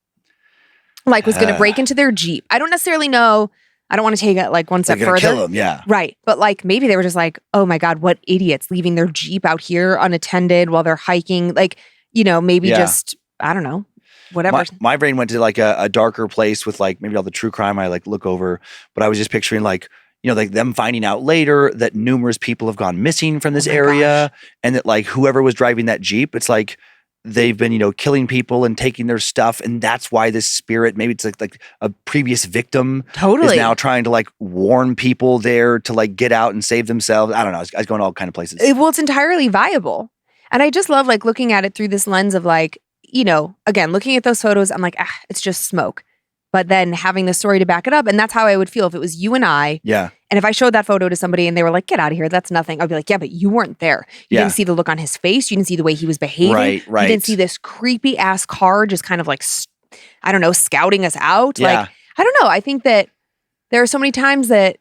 Like was going to break into their Jeep. I don't necessarily know. I don't want to take it like one step further. Kill them, yeah. Right. But like maybe they were just like, oh my God, what idiots leaving their Jeep out here unattended while they're hiking. Like, maybe just, I don't know. Whatever. My brain went to like a darker place with like maybe all the true crime I like look over, but I was just picturing like, like them finding out later that numerous people have gone missing from this area and that like whoever was driving that Jeep, it's like they've been, killing people and taking their stuff. And that's why this spirit, maybe it's like a previous victim is now trying to like warn people there to like get out and save themselves. I don't know. I was going all kind of places. Well, it's entirely viable. And I just love like looking at it through this lens of like, again, looking at those photos, I'm like, it's just smoke. But then having the story to back it up. And that's how I would feel if it was you and I. Yeah. And if I showed that photo to somebody and they were like, get out of here, that's nothing. I'd be like, yeah, but you weren't there. You didn't see the look on his face. You didn't see the way he was behaving. Right. You didn't see this creepy ass car just kind of like, I don't know, scouting us out. Yeah. Like, I don't know. I think that there are so many times that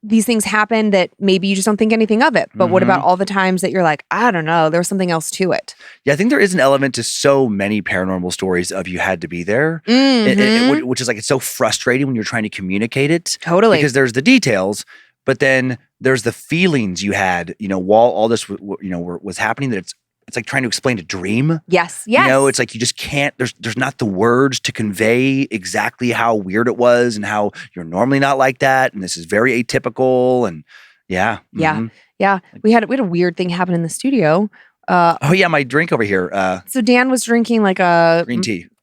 these things happen that maybe you just don't think anything of it. But what about all the times that you're like, I don't know, there's something else to it? Yeah, I think there is an element to so many paranormal stories of you had to be there, which is like, it's so frustrating when you're trying to communicate it. Totally. Because there's the details, but then there's the feelings you had, while all this, was happening, that it's like trying to explain a dream. Yes. It's like you just can't, there's not the words to convey exactly how weird it was and how you're normally not like that. And this is very atypical. And yeah. Yeah. Yeah. We had a weird thing happen in the studio. My drink over here. So Dan was drinking like a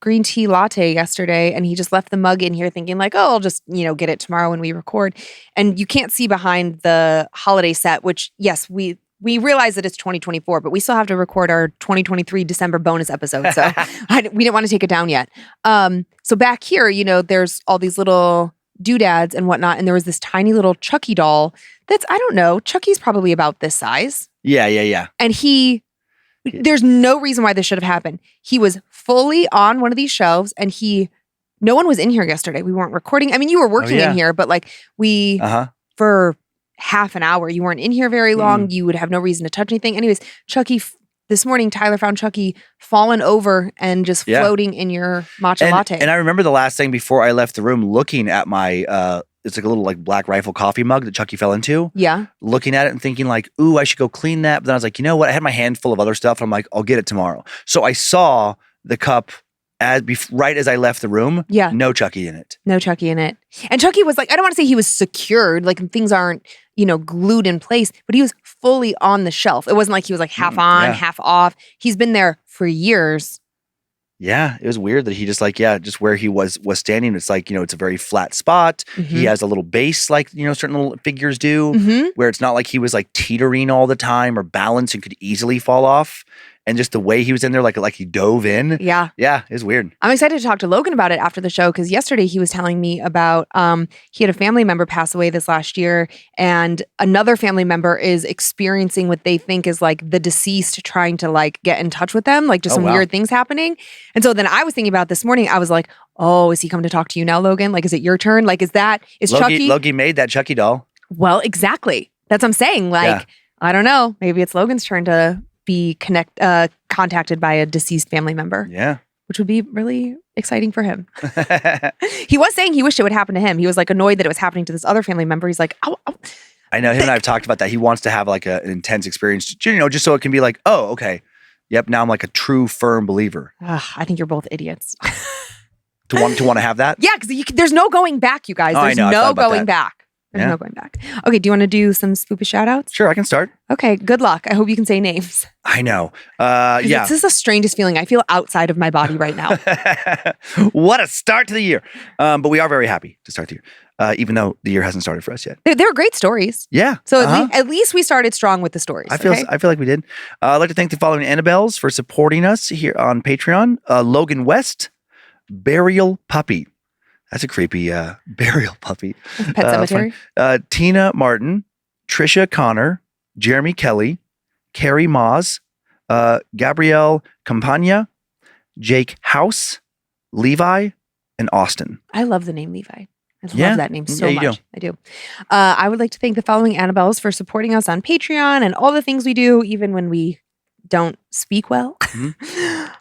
green tea latte yesterday, and he just left the mug in here thinking like, oh, I'll just, get it tomorrow when we record. And you can't see behind the holiday set, which yes, we realize that it's 2024, but we still have to record our 2023 December bonus episode. So we didn't want to take it down yet. So back here, there's all these little doodads and whatnot. And there was this tiny little Chucky doll that's, I don't know, Chucky's probably about this size. Yeah. And there's no reason why this should have happened. He was fully on one of these shelves and no one was in here yesterday. We weren't recording. I mean, you were working in here, but like for half an hour. You weren't in here very long. You would have no reason to touch anything. Anyways, Chucky, this morning, Tyler found Chucky fallen over and just floating in your matcha latte. And I remember the last thing before I left the room looking at my, it's like a little like Black Rifle coffee mug that Chucky fell into. Yeah. Looking at it and thinking like, ooh, I should go clean that. But then I was like, you know what? I had my hand full of other stuff. I'm like, I'll get it tomorrow. So I saw the cup right as I left the room. Yeah. No Chucky in it. No Chucky in it. And Chucky was like, I don't want to say he was secured, like things aren't, glued in place, but he was fully on the shelf. It wasn't like he was like half on, half off. He's been there for years. Yeah, it was weird that he just like, just where he was standing. It's like, it's a very flat spot. He has a little base like, certain little figures do, where it's not like he was like teetering all the time or balanced and could easily fall off. And just the way he was in there, like he dove in. Yeah. Yeah, it was weird. I'm excited to talk to Logan about it after the show because yesterday he was telling me about he had a family member pass away this last year and another family member is experiencing what they think is like the deceased trying to like get in touch with them, like just some weird things happening. And so then I was thinking about this morning, I was like, oh, is he coming to talk to you now, Logan? Like, is it your turn? Like, is Chucky? Logie made that Chucky doll. Well, exactly. That's what I'm saying. Like, I don't know. Maybe it's Logan's turn to be contacted by a deceased family member. Yeah. Which would be really exciting for him. He was saying he wished it would happen to him. He was like annoyed that it was happening to this other family member. He's like, ow. I know him and I've talked about that. He wants to have like an intense experience, just so it can be like, oh, okay. Yep. Now I'm like a true firm believer. I think you're both idiots. To want to have that? Yeah, because there's no going back, you guys. Oh, There's I know. I no thought about going that. back. There's Yeah. no going back. Okay, do you want to do some spooky shout outs? Sure, I can start. Okay, good luck. I hope you can say names. I know. 'Cause Yeah. This is the strangest feeling. I feel outside of my body right now. What a start to the year. But we are very happy to start the year, even though the year hasn't started for us yet. They're great stories. Yeah. So at least we started strong with the stories. I feel okay? like we did. I'd like to thank the following Annabelles for supporting us here on Patreon. Logan West, Burial Puppy. That's a creepy burial puppy. Pet Cemetery. Tina Martin, Trisha Connor, Jeremy Kelly, Carrie Moz, Gabrielle Campagna, Jake House, Levi, and Austin. I love the name Levi. I love Yeah. that name so Yeah, you much. I do. I would like to thank the following Annabelles for supporting us on Patreon and all the things we do, even when we don't speak well.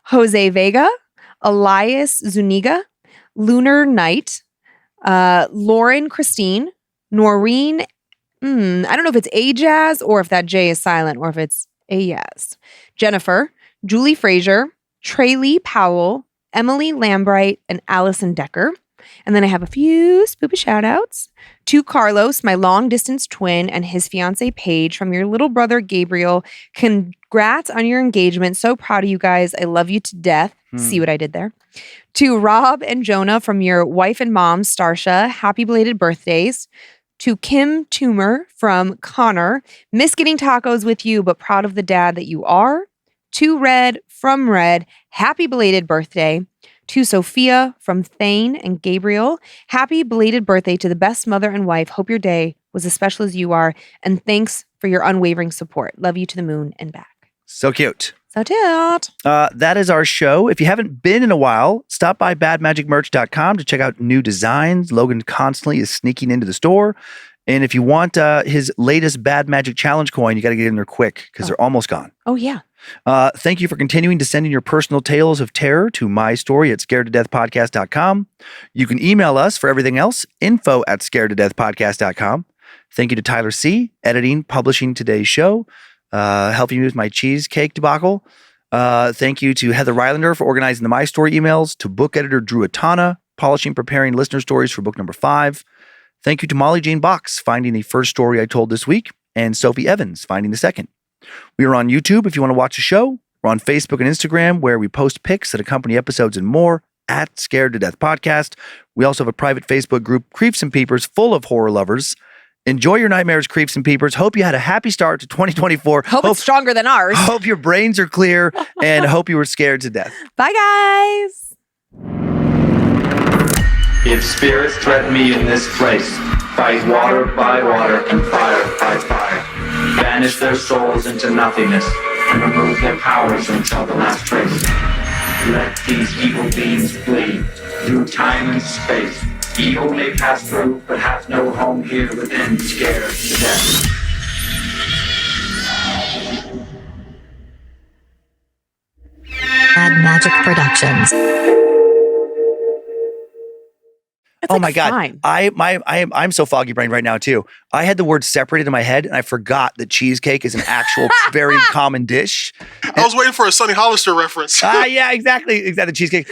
Jose Vega, Elias Zuniga, Lunar Knight, Lauren Christine, Noreen. I don't know if it's a Jazz or if that J is silent or if it's a Yaz. Jennifer, Julie Frazier, Traylee Powell, Emily Lambright, and Allison Decker. And then I have a few spoopy shout outs to Carlos, my long distance twin, and his fiance Paige from your little brother Gabriel. Congrats on your engagement. So proud of you guys. I love you to death. See what I did there. To Rob and Jonah from your wife and mom, Starsha. Happy belated birthdays. To Kim Toomer from Connor. Miss getting tacos with you, but proud of the dad that you are. To Red from Red. Happy belated birthday. To Sophia from Thane and Gabriel. Happy belated birthday to the best mother and wife. Hope your day was as special as you are. And thanks for your unwavering support. Love you to the moon and back. So cute. So cute. That is our show. If you haven't been in a while, stop by badmagicmerch.com to check out new designs. Logan constantly is sneaking into the store. And if you want his latest Bad Magic Challenge coin, you got to get in there quick because they're almost gone. Oh, yeah. Thank you for continuing to send in your personal tales of terror to mystory@scaredtodeathpodcast.com. You can email us for everything else, info@scaredtodeathpodcast.com. Thank you to Tyler C., editing, publishing today's show, helping me with my cheesecake debacle. Thank you to Heather Rylander for organizing the My Story emails, to book editor Drew Atana, polishing, preparing listener stories for book number 5. Thank you to Molly Jane Box, finding the first story I told this week, and Sophie Evans, finding the second. We are on YouTube if you want to watch the show. We're on Facebook and Instagram, where we post pics that accompany episodes and more, @Scared to Death Podcast. We also have a private Facebook group, Creeps and Peepers, full of horror lovers. Enjoy your nightmares, Creeps and Peepers. Hope you had a happy start to 2024. Hope it's stronger than ours. Hope your brains are clear, and hope you were scared to death. Bye, guys. If spirits threaten me in this place, fight water by water and fire by fire. Banish their souls into nothingness and remove their powers until the last trace. Let these evil beings flee through time and space. Evil may pass through, but hath no home here within, scared to death. Bad Magic Productions. It's Oh like my God. fine. I'm so foggy brained right now too. I had the word separated in my head and I forgot that cheesecake is an actual very common dish. I was waiting for a Sonny Hollister reference. Yeah, exactly. Cheesecake.